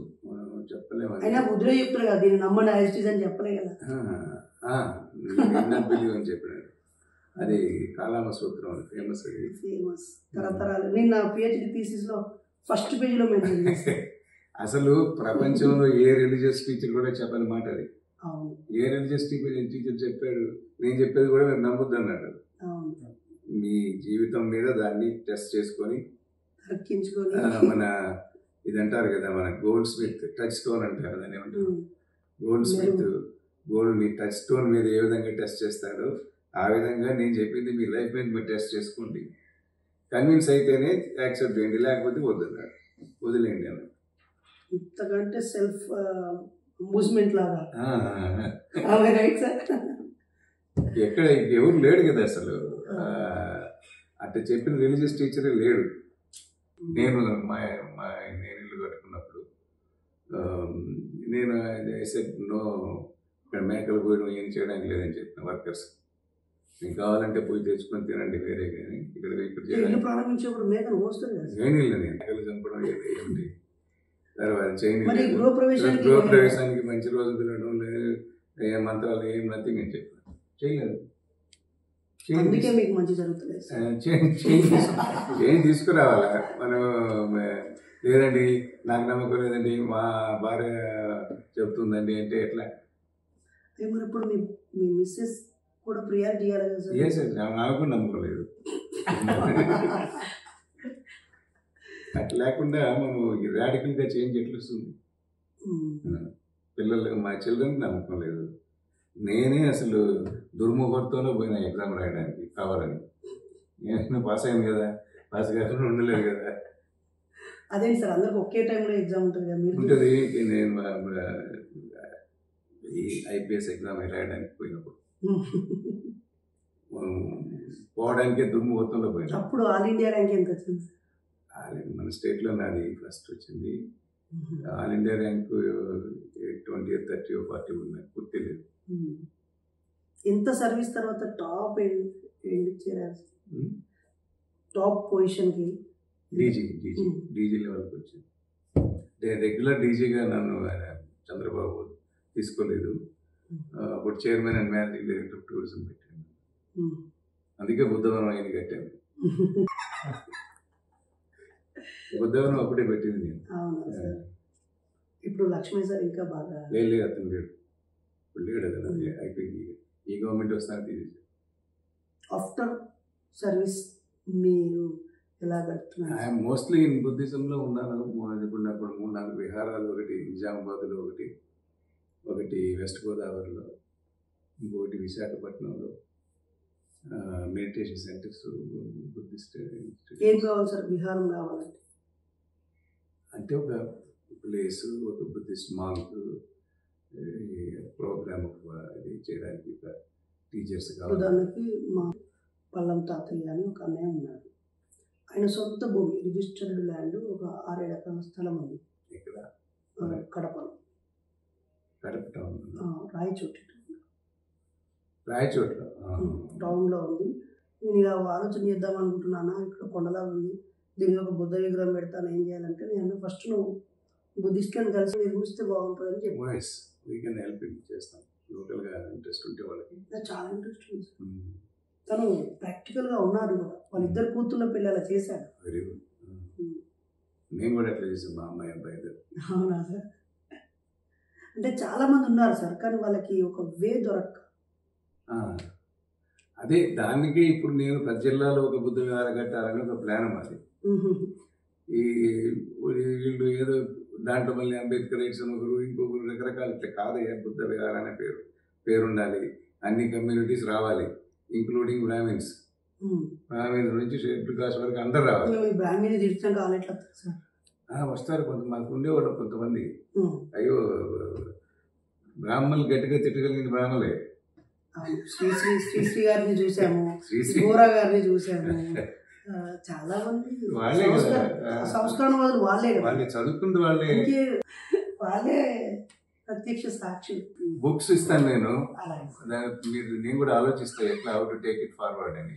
చెప్పలేము. అయినా బుద్ధుడే చెప్తారు కదా, దీన్ని నమ్మండి యాజ్ ఇట్ ఈజ్ అని చెప్పలే కదా. అని చెప్పినాడు. అది కాలామ సూత్రం, ఫేమస్. అది ఫేమస్ తరతరాలు. నేను నా పిహెచ్డి థీసిస్లో ఫస్ట్ పేజీలో మెన్షన్ చేశాను. అసలు ప్రపంచంలో ఏ రిలీజియస్ టీచర్ కూడా చెప్పని మాట అది. ఏ రిలీజియస్ టీచర్ చెప్పాడు, నేను చెప్పేది కూడా మీరు నమ్మొద్దు అన్నాడు. మీ జీవితం మీద దాన్ని టెస్ట్ చేసుకొని అక్కించుకొని మన ఇది అంటారు కదా, మన గోల్డ్ స్మిత్ టచ్ స్టోన్ అంటారు, దాన్ని ఏమంటారు, గోల్డ్ స్మిత్ గోల్డ్ని టచ్ స్టోన్ మీద ఏ విధంగా టెస్ట్ చేస్తాడో ఆ విధంగా నేను చెప్పింది మీ లైఫ్ మీద మీరు టెస్ట్ చేసుకోండి, కన్విన్స్ అయితేనే యాక్సెప్ట్ చేయండి, లేకపోతే వద్దన్నారు, వదిలేండి అని. ఇంతకంటే సెల్ఫ్ మూవ్మెంట్ లాగా రైట్ సార్. ఎక్కడ ఎవరు లేడు కదా అసలు, అట్లా చెప్పిన రిలీజియస్ టీచరే లేడు. నేను నేను ఇల్లు కట్టుకున్నప్పుడు నేను నో, ఇక్కడ మేకలు పోయడం ఏం చేయడానికి లేదని చెప్పిన వర్కర్స్, మీకు కావాలంటే పోయి తెచ్చుకొని తినండి వేరే, కానీ ఇక్కడ చేయడానికి ప్రారంభించేప్పుడు మేకలు మోస్తారు కదా, చైనీళ్ళు నేను మేకలు చంపడం ఏమిటి, తర్వాత చైనీళ్ళు గృహప్రవేశానికి మంచి రోజు పిలవడం లేదు, ఏ మంత్రాలు ఏం నథింగ్ అని చెప్పాను, చేయలేదు. అందుకే మీకు మంచి జరుగుతుంది. చేంజ్ తీసుకురావాలా మనం, లేదండి నాకు నమ్మకం లేదండి మా భార్య చెప్తుందండి అంటే ఎట్లా? మరి ఇప్పుడు మీ మిస్సెస్ కూడా ప్రియారిటీ ఇవ్వాలి కదా సార్? నాకు కూడా నమ్మకం లేదు. అట్లా లేకుండా మనం రాడికల్గా చేంజ్ ఎట్లా వస్తుంది? పిల్లలు, మా చిల్డ్రన్కి నమ్మకం లేదు. నేనే అసలు దుర్ముహూర్తంలో పోయిన ఎగ్జామ్ రాయడానికి కావాలని, నేను పాస్ అయింది కదా, పాస్ కాకుండా ఉండలేదు కదా. అదేంటి సార్, అందరికి ఒకే టైంలో ఎగ్జామ్ ఉంటుంది కదా? ఉంటుంది. నేను ఈ ఐపీఎస్ ఎగ్జామ్ రాయడానికి పోయినప్పుడు పోవడానికే దుర్ముహూర్తంలో పోయినా. అప్పుడు ఆల్ ఇండియా ర్యాంక్ ఎంత వచ్చింది? మన స్టేట్లో నాది ఫస్ట్ వచ్చింది. ఆల్ ఇండియా ర్యాంకు 20, 30, 40 ఉన్నాయి, పూర్తి లేదు. ఎంత సర్వీస్ తర్వాత టాప్ టాప్ పొజిషన్కి? డీజీ లెవెల్కి వచ్చింది. రెగ్యులర్ డీజీగా నన్ను చంద్రబాబు తీసుకోలేదు. అప్పుడు chairman and managing director tourism పెట్టాను. అందుకే బుద్ధవనం ఆయన కట్టాను. బుద్ధవనం అప్పుడే పెట్టింది నేను. ఇప్పుడు లక్ష్మీ సార్ ఇంకా బాగా లేదు, అతను లేడు, ఇప్పుడు లేడు, అది అయిపోయింది. ఈ గవర్నమెంట్ వస్తాను తీసేసి. ఆఫ్టర్ సర్వీస్ మీరు ఎలా గడుపుతున్నారు? ఐఎమ్ మోస్ట్లీ ఇన్ బుద్ధిజంలో ఉన్నాను. ఇప్పుడు 3-4 విహారాలు, ఒకటి నిజామాబాద్లో, ఒకటి వెస్ట్ గోదావరిలో, ఇంకొకటి విశాఖపట్నంలో మెడిటేషన్ సెంటర్స్, బుద్ధిస్ట్. ఏం కావాలి సార్ విహారం కావాలంటే? అంటే ఒక ప్లేస్, ఒక బుద్ధిస్ట్ మాంక్ ప్రోగ్రామ్ అది చేయడానికి టీచర్స్ కావాలి. ఉదాహరణకి మా పల్లం తాతయ్య అని ఒక అన్నయ్య ఉన్నాడు. ఆయన సొంత భూమి, రిజిస్టర్డ్ ల్యాండ్, ఒక 6-7 ఎకరాల స్థలం ఉంది. ఇక్కడ కడపలో, కడప టౌన్, రాయచోట్లో టౌన్లో ఉంది. నేను ఇలా ఆలోచన చేద్దాం అనుకుంటున్నాను. ఇక్కడ కొండలా ఉంది, దీనికి ఒక బుద్ధ విగ్రహం పెడతాను, ఏం చేయాలంటే నేను ఫస్ట్ నువ్వు బుద్ధిస్ట్లను కలిసి నిర్మిస్తే బాగుంటుందని చెప్పి చేస్తాం. లోకల్గా ఇంట్రెస్ట్ ఉంటే వాళ్ళకి చాలా ఇంట్రెస్ట్ ఉంది. తను ప్రాక్టికల్గా ఉన్నారు కూడా, వాళ్ళిద్దరు కూతుళ్ళ పిల్లలు చేశాడు. Very good. నేను కూడా ఎట్లా చేసాను, మా అమ్మాయి అబ్బాయి ఇద్దరు. అవునా సార్? అంటే చాలా మంది ఉన్నారు సార్, కానీ వాళ్ళకి ఒక వే దొరక్క. అదే దానికి ఇప్పుడు నేను 10 జిల్లాలో ఒక బుద్ధ విహారం కట్టాలని ఒక ప్లాన్ మాది. ఈ వీళ్ళు ఏదో దాంట్లో మళ్ళీ అంబేద్కర్ ఒకరు, ఇంకొకరు, రకరకాల ఇట్లా కాదయ్యా. బుద్ధ విహార అనే పేరు ఉండాలి, అన్ని కమ్యూనిటీస్ రావాలి, ఇంక్లూడింగ్ బ్రాహ్మిన్స్ నుంచి షెడ్యూల్ కాస్ట్ వరకు అందరు రావాలి. వస్తారు. మాకు ఉండేవాడు కొంతమంది, అయ్యో బ్రాహ్మణులు గట్టిగా తిట్టగలిగిన బ్రాహ్మణులే. శ్రీశ్రీ గారిని చూసాము, గోరా గారిని చూసాము, చాలా మంది వాళ్ళే కదా సంస్కరణవాదులు, వాళ్ళే చదువుకుంది, వాళ్ళే ప్రత్యక్ష సాక్షి. బుక్స్ ఇస్తాను నేను, నేను కూడా ఆలోచిస్తా ఎట్లా how to take it forward అని.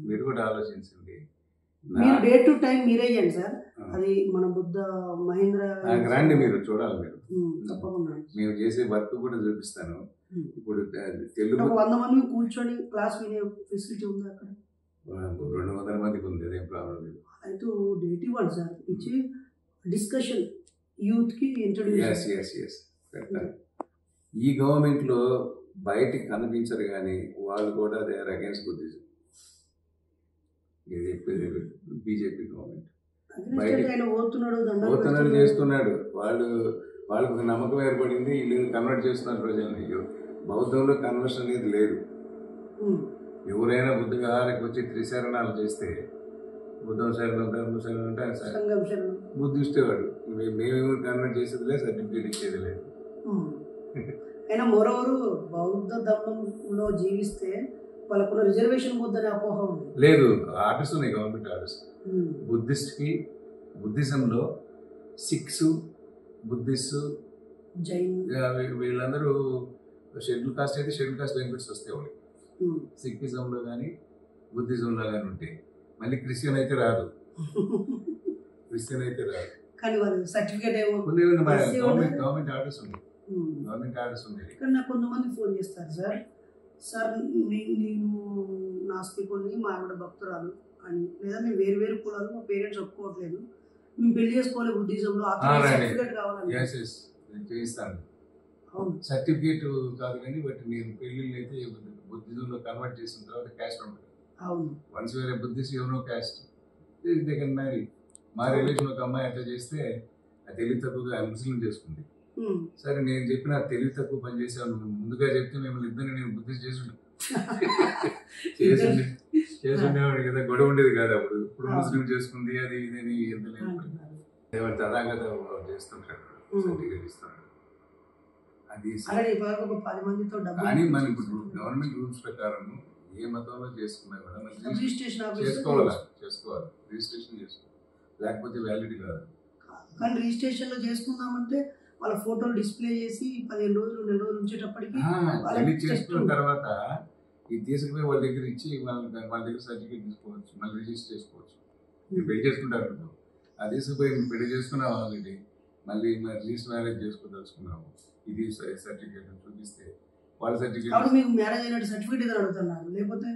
మీరు కూడా ఆలోచించండి. డే టు టైం మీరే చేయండి సార్. అది మన బుద్ధ మహేంద్ర రండి, మీరు చూడాలి. మీరు తప్పకుండా మేము చేసే వర్క్ కూడా చూపిస్తాను. ఇప్పుడు తెలుగు 100 మంది కూర్చొని క్లాస్ వినే ఫెసిలిటీ ఉంది అక్కడ. 200 మందికి ఉంది, అదేం ప్రాబ్లం లేదు. అయితే డేట్ ఇవ్వండి సార్, ఇచ్చి డిస్కషన్ యూత్కి ఇంట్రడ్యూస్. ఈ గవర్నమెంట్లో బయటికి కనిపించరు, కానీ వాళ్ళు కూడా దే ఆర్ అగైన్స్ బుద్ధిజం. ఇది బీజేపీ గవర్నమెంట్. బయటికి ఆయన పోతున్నాడు, పోతున్నాడు చేస్తున్నాడు. వాళ్ళకు ఒక నమ్మకం ఏర్పడింది, వీళ్ళు కన్వర్ట్ చేస్తున్నారు ప్రజల్ని. బౌద్ధంలో కన్వర్షన్ అనేది లేదు. ఎవరైనా బుద్ధ విహారకు వచ్చి త్రిశరణాలు చేస్తే బుద్ధం శరణం ధర్మ శరణం అంటే బుద్ధిస్తే వాడు మేము కన్వర్ట్ చేసేది లేదు, సర్టిఫికేట్ ఇచ్చేది లేదు. అయినా మరోవరు బౌద్ధ ధర్మంలో జీవిస్తే వాళ్ళకున్న రిజర్వేషన్ బుద్ధనే అపోహ ఉంది. లేదు, ఆర్డర్స్ ఉన్నాయి, గవర్నమెంట్ ఆర్డర్స్. బుద్ధిస్ట్కి బుద్ధిజంలో సిక్స్, బుద్ధిస్ట్, జైన్ వీళ్ళందరూ షెడ్యూల్ కాస్ట్ అయితే షెడ్యూల్ కాస్ట్ బెనిఫిట్స్ వస్తాయి వాళ్ళకి. సిక్కిజంలో కానీ బుద్ధిజంలో కానీ ఉంటాయి. మళ్ళీ క్రిస్టియన్ అయితే రాదు. కానీ వాళ్ళు సర్టిఫికేట్ గవర్నమెంట్ ఆర్డర్స్ ఉన్నాయి. కానీ నాకు కొంతమంది ఫోన్ చేస్తారు, సార్ నేను నాస్తికుడిని, మా ఆవిడ భక్తురాలు అని, లేదా మేము వేరు వేరు కులాలు, మా పేరెంట్స్ ఒప్పుకోవట్లేదు, మేము పెళ్లి చేసుకోవాలి బుద్ధిజంలో, సర్టిఫికేట్ కావాలని. చేయిస్తాను. సర్టిఫికేట్ కాదు కానీ బట్ నేను పెళ్లిళ్ళు అయితే బుద్ధిజంలో కన్వర్ట్ చేసిన తర్వాత క్యాస్ట్ ఉంటుంది. వన్స్ వేరే బుద్ధిస్ట్ ఎవరో క్యాస్ట్ దే కెన్ మ్యారీ. మా రిలేషన్ ఒక అమ్మాయి అట్లా చేస్తే ఆ తెలివి తక్కువగా ముస్లిం చేసుకుంది. సరే నేను చెప్పిన తెలివి తక్కువ పని చేసాను, ముందుగా చెప్తే మిమ్మల్ని ఇద్దరిని నేను బుద్ధిస్ట్ చేసుండేవాడు కదా, గొడవ ఉండేది కాదు అప్పుడు. ఇప్పుడు ముస్లిం చేసుకుంది అది ఇదని ఎంత లేదు, తదాగత చేస్తుంటాడు, సర్టిఫికేట్ ఇస్తున్నాడు. అది కానీ మన ఇప్పుడు గవర్నమెంట్ రూల్స్ ప్రకారం ఏ మతంలో చేసుకున్నా కూడా చేసుకోవాలి, రిజిస్ట్రేషన్ చేసుకోవాలి, లేకపోతే వ్యాలిడ్ కాదు. కానీ రిజిస్ట్రేషన్ లో చేసుకుందామంటే వాళ్ళ ఫోటోలు డిస్ప్లే చేసి 15 రోజులు 2 రోజులు ఉంచేటప్పటికి చేసుకున్న తర్వాత ఇది తీసుకుపోయి వాళ్ళ దగ్గర ఇచ్చి వాళ్ళ దగ్గర సర్టిఫికేట్ తీసుకోవచ్చు, మళ్ళీ రిజిస్టర్ చేసుకోవచ్చు. మీరు పెళ్లి చేసుకుంటారు, అది తీసుకుపోయి పెళ్లి చేసుకున్నావు ఆల్రెడీ, మళ్ళీ రిజిస్టర్ మ్యారేజ్ చేసుకోదలుచుకున్నాము, ఇది సర్టిఫికేట్ చూపిస్తే వాళ్ళ సర్టిఫికేట్ మీకు మ్యారేజ్ అయినట్టు సర్టిఫికేట్ అడుగుతున్నారు. లేకపోతే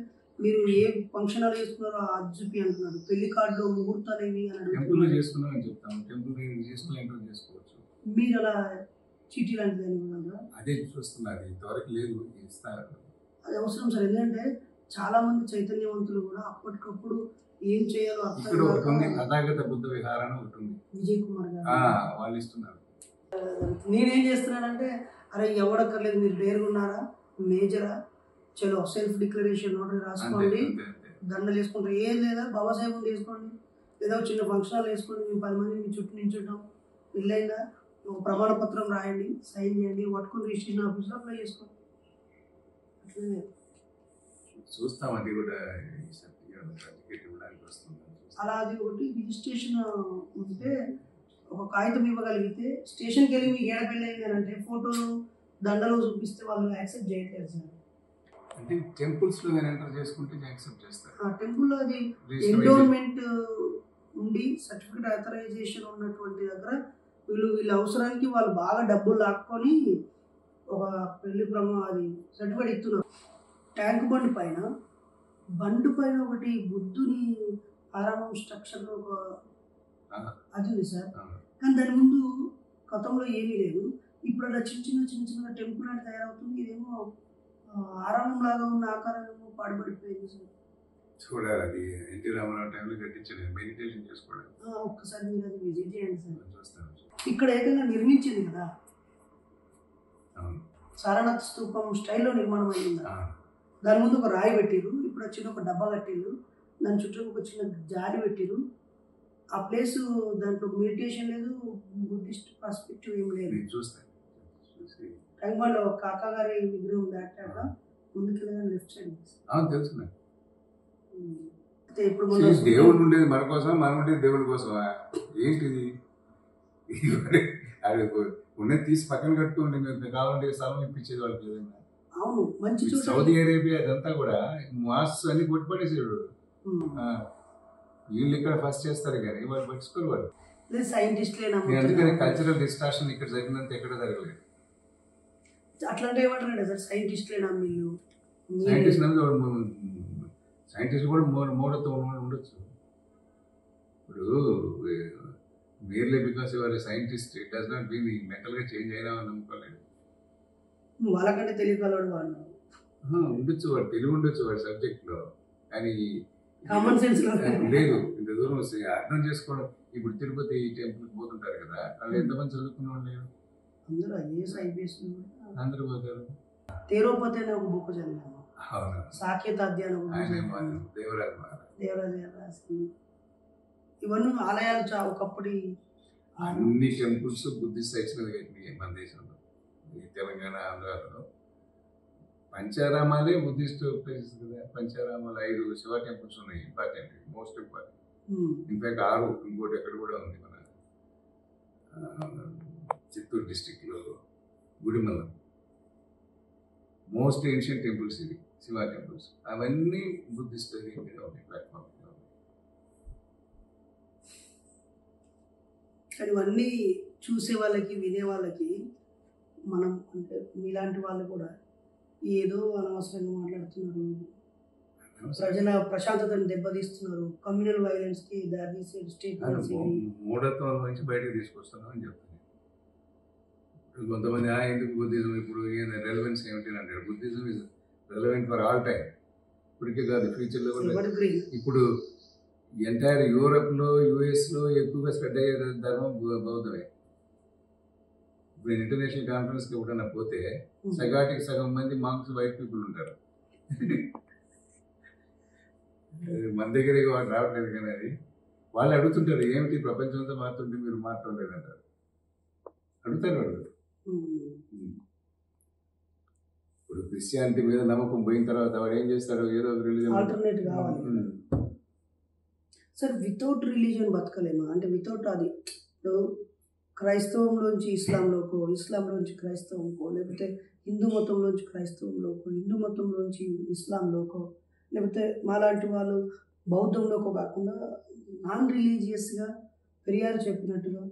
మీరు ఏ ఫంక్షన్ హాల్ చేసుకున్నారో అది చూపి అంటున్నారు. పెళ్లి కార్డులో ముహూర్తాలు ఏవి అని టెంపుల్లో చేసుకున్నాం అని చెప్తాం. టెంపుల్ రిజిస్టర్ ఎంటర్ చేసుకోవచ్చు. మీరు అలా చీటీ లాంటిది అదే చూస్తున్నారు, ఇంతవరకు లేదు, ఇస్తారు. అది అవసరం సార్. ఎందుకంటే చాలా మంది చైతన్యవంతులు కూడా అప్పటికప్పుడు ఏం చేయాలో ఇక్కడ ఒకటి ఉంది, తథాగత బుద్ధ విహారం ఒకటి ఉంది, విజయ్ కుమార్ గారు వాళ్ళు ఇస్తున్నారు. నేనేం చేస్తున్నానంటే, అరే ఎవడక్కర్లేదు, మీరు డేర్గా ఉన్నారా, మేజరా, చలో సెల్ఫ్ డిక్లరేషన్ నోటరీ రాసుకోండి, దండలు వేసుకుంటారు, ఏం లేదా బాబాసాహెబ్ ఉంది వేసుకోండి, ఏదో చిన్న ఫంక్షన్ హాల్ వేసుకోండి, మేము 10 మంది మీ చుట్టూ నించుంటాం, ఇల్లైందా ఒక ప్రమాణ పత్రం రాయండి, సైన్ చేయండి, పట్టుకుని రిజిస్ట్రేషన్ ఆఫీస్లో అప్లై చేసుకోండి. చూస్తాం, అది కూడా సర్టిఫికేట్ ఇవ్వడానికి వస్తుంది. అలా అది ఒకటి రిజిస్ట్రేషన్ ఉంటే ఒక కాగితం ఇవ్వగలిగితే, స్టేషన్కి వెళ్ళి మీకు ఏడ పెళ్ళి అయింది అని అంటే ఫోటోలు దండలు చూపిస్తే వాళ్ళు యాక్సెప్ట్ చేయట్లేదు సార్. అంటే టెంపుల్స్లో ఎంటర్ చేసుకుంటే యాక్సెప్ట్ చేస్తారు. టెంపుల్లో అది ఎండోన్మెంట్ ఉండి సర్టిఫికేట్ ఆథరైజేషన్ ఉన్నటువంటి దగ్గర వీళ్ళ అవసరానికి వాళ్ళు బాగా డబ్బులు లాక్కొని ఒక పెళ్లి అది సర్టిఫికేట్ ఇస్తున్నారు. ట్యాంక్ బండ్ పైన ఒకటి బుద్ధుని ఆరామం స్ట్రక్చర్ ఒక అది ఉంది సార్. కానీ దాని ముందు గతంలో ఏమీ లేదు. ఇప్పుడు అలా చిన్న చిన్న టెంపుల్ అని తయారవుతుంది. ఇదేమో ఆరామం లాగా ఉన్న ఆకారం పాడుపడిపోయింది సార్. చూడాలి, అది ఎన్టీ రామారావు టైంలో కట్టించలేదు, మెడిటేషన్ చేసుకోవడానికి. ఒక్కసారి మీరు అది విజిట్ చేయండి సార్. ఇక్కడ ఏకంగా నిర్మించింది కదా, సారనాథ్ స్తూపం స్టైల్లో నిర్మాణం అయింది. దాని ముందు ఒక రాయి పెట్టిరు, ఇప్పుడు చిన్న ఒక డబ్బా కట్టిరు, దాని చుట్టూ ఒక చిన్న జాలి పెట్టిరు. ఆ ప్లేస్ దాంట్లో మెడిటేషన్ లేదు, బుద్ధిస్ట్ పర్స్పెక్టివ్ ఏం లేదు. ట్యాంక్ బండ్లో కాకా గారి విగ్రహం దాటాక ముందుకెళ్ళగానే లెఫ్ట్ సైడ్ తెలుసు. ఇప్పుడు దేవుడు ఉండేది మన కోసం, మనం ఉండేది దేవుడి కోసమా ఏంటిది? ఉన్నది తీసి పక్కన కట్టుకోండి, మీకు కావాలంటే స్థలం ఇప్పించేది వాళ్ళకి. ఏదైనా అవును, మంచి సౌదీ అరేబియా అదంతా కూడా మాస్ అన్ని కొట్టుపడేసాడు. వీళ్ళు ఇక్కడ ఫస్ట్ చేస్తారు కానీ వాళ్ళు పట్టించుకోరు. వాళ్ళు అందుకని కల్చరల్ డిస్ట్రాక్షన్ ఇక్కడ జరిగినంత ఎక్కడ జరగలేదు. అట్లాంటి ఏమంటారు సార్, సైంటిస్టులే నమ్మిళ్ళు. సైంటిస్ట్ కూడా మూఢత్వం ఉండొచ్చు. ఇప్పుడు merely because you are a scientist, it does not mean మెంటల్గా చేంజ్ అయినా నమ్ముకోలేదు. వాళ్ళకంటే తెలియగలడు వాళ్ళు ఉండొచ్చు, వాడు తెలివి ఉండొచ్చు వాడి సబ్జెక్ట్లో, కానీ కామన్ సెన్స్ లేదు. ఇంత దూరం అర్థం చేసుకోవడం. ఇప్పుడు తిరుపతి టెంపుల్కి పోతుంటారు కదా, వాళ్ళు ఎంతమంది చదువుకున్న వాళ్ళు లేరు, అందరూ ఐఏఎస్ ఐపీఎస్ అందరూ పోతారు. తిరుపతి అనే ఒక బుక్ చదివాను, సాకేతాద్య అనే దేవరాజ రాసి. ఇవన్నీ ఆలయాలు ఒకప్పటి అన్ని టెంపుల్స్ బుద్ధిస్ట్ సైట్స్ మీద కట్టినాయి మన దేశంలో. తెలంగాణ, ఆంధ్రాలో పంచారామాలే బుద్ధిస్ట్ ప్లేసెస్ కదా. పంచారామాలు 5 శివ టెంపుల్స్ ఉన్నాయి, ఇంపార్టెంట్, మోస్ట్ ఇంపార్టెంట్. ఇన్ఫాక్ట్ 6, ఇంకోటి ఎక్కడ కూడా ఉంది మన చిత్తూరు డిస్టిక్లో గుడిమల్లం. మోస్ట్ ఏన్షియంట్ టెంపుల్స్ ఇది, శివ టెంపుల్స్. అవన్నీ బుద్ధిస్ట్ మీద ఉన్నాయి, ప్లాట్ఫామ్. కానీ ఇవన్నీ చూసే వాళ్ళకి, వినే వాళ్ళకి, మనం అంటే మీలాంటి వాళ్ళు కూడా ఏదో అనవసరంగా మాట్లాడుతున్నారు, ప్రజల ప్రశాంతతను దెబ్బతీస్తున్నారు, కమ్యూనల్ వైలెన్స్కి దారితీసే స్టేట్మెంట్స్. మూఢత్వం నుంచి బయటకు తీసుకొస్తున్నాం అని చెప్తుంది. కొంతమంది ఎందుకు బుద్ధిజం ఇప్పుడు రెలవెన్స్ ఏమిటి అంటారు. Buddhism is relevant for all time, ఇప్పటికే కాదు, ఫ్యూచర్లో కూడా. ఇప్పుడు ఎంటైర్ యూరోప్లో, యుఎస్లో ఎక్కువగా స్ప్రెడ్ అయ్యే ధర్మం బౌద్ధమే. ఇప్పుడు ఇంటర్నేషనల్ కాన్ఫరెన్స్కి ఎప్పుడన్నా పోతే సగాటికి సగం మంది మాంక్స్ వైట్ పీపుల్ ఉంటారు. మన దగ్గర వాడు రావట్లేదు కానీ అది వాళ్ళు అడుగుతుంటారు, ఏమిటి ప్రపంచంతో మారుతుంటే మీరు మాట్లాడలేదు అంటారు, అడుగుతారు వాళ్ళు. ఇప్పుడు క్రిస్టియానిటీ మీద నమ్మకం పోయిన తర్వాత వాడు ఏం చేస్తాడు, ఏదో ఒక రిలీజన్ ఆల్టర్నేట్ కావాలి. సార్, వితౌట్ రిలీజియన్ బతకలేమా? అంటే వితౌట్ అది క్రైస్తవంలోంచి ఇస్లాంలోకో, ఇస్లాంలోంచి క్రైస్తవంకో, లేకపోతే హిందూ మతంలోంచి క్రైస్తవంలోకో, హిందూ మతంలోంచి ఇస్లాంలోకో, లేకపోతే మాలాంటి వాళ్ళు బౌద్ధంలోకో కాకుండా నాన్ రిలీజియస్గా పెరియార్ చెప్పినట్టుగా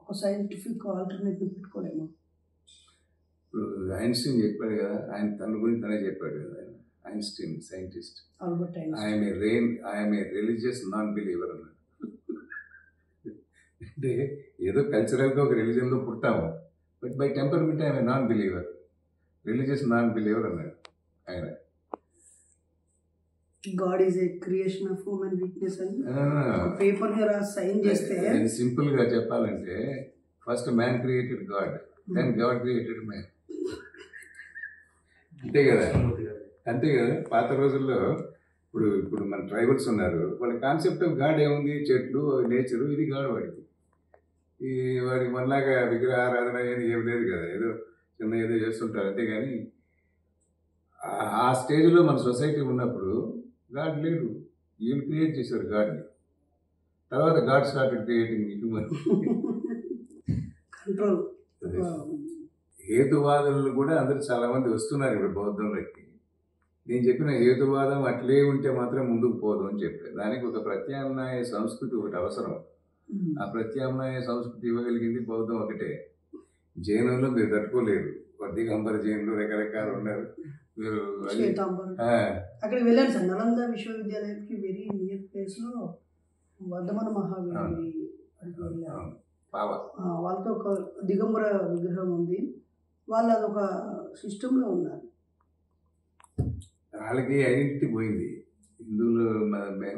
ఒక సైంటిఫిక్ ఆల్టర్నేటివ్ పెట్టుకోలేమా? ఇప్పుడు ఐన్స్టీన్ చెప్పాడు కదా, ఆయన తన గురించి తనే చెప్పాడు కదా. Einstein scientist, I'm a religious non believer అన్నాడు. అంటే ఏదో కల్చరల్గా ఒక రిలీజన్లో పుట్టాము, but by temperament I'm a non believer, religious non believer అన్నాడు ఆయన. God is a creation of human weakness అని పేపర్ మీద సైన్ చేస్తే, సింపుల్గా చెప్పాలంటే first man created God, then God created man. అంతే కదా, అంతే కదా. పాత రోజుల్లో ఇప్పుడు మన ట్రైబల్స్ ఉన్నారు, వాళ్ళ కాన్సెప్ట్ ఆఫ్ గాడ్ ఏముంది, చెట్లు, నేచరు, ఇది గాడ్. వాడికి మనలాగా విగ్రహారాధన ఏం లేదు కదా, ఏదో చిన్న ఏదో చేస్తుంటారు అంతేగాని ఆ స్టేజ్లో మన సొసైటీ ఉన్నప్పుడు గాడ్ లేడు. వీళ్ళు క్రియేట్ చేశారు గాడ్ని, తర్వాత God started creating human. Control. హేతువాదులు కూడా అందరూ చాలామంది వస్తున్నారు ఇప్పుడు బౌద్ధంలోకి. నేను చెప్పిన హేతువాదం అట్లే ఉంటే మాత్రం ముందుకు పోదు అని చెప్పాను. దానికి ఒక ప్రత్యామ్నాయ సంస్కృతి ఒకటి అవసరం. ఆ ప్రత్యామ్నాయ సంస్కృతి ఇవ్వగలిగింది బౌద్ధం ఒకటే. జైనంలో మీరు తట్టుకోలేరు, దిగంబర జైన్లు రకరకాలు ఉన్నారు. మీరు అక్కడికి వెళ్ళాను సార్, నలంద విశ్వవిద్యాలయానికి వెరీ నియర్ ప్లేస్ లో వర్ధమాన మహావీర్ వాళ్ళతో ఒక దిగంబర విగ్రహం ఉంది. వాళ్ళు అదొక సిస్టంలో ఉన్నారు. వాళ్ళకి ఐడెంటిటీ పోయింది. హిందువులు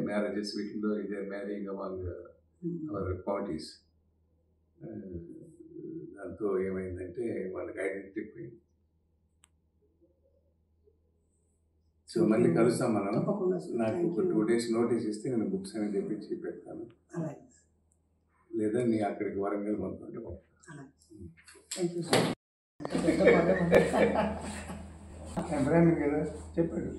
మ్యారేజెస్ వీటిలో ఇదే మ్యారింగ్ అమాంగ్ అవర్ పార్టీస్. దాంతో ఏమైందంటే వాళ్ళకి ఐడెంటిటీ పోయింది. సో మళ్ళీ కలుస్తాం మనం. నాకు ఒక 2 days నోటీస్ ఇస్తే నేను బుక్స్ అనేది తెప్పించి పెడతాను, లేదా నీ అక్కడికి వరంగల్ పంపుకుంటే ఎంబ్రాయిడింగ్ కదా చెప్పాడు.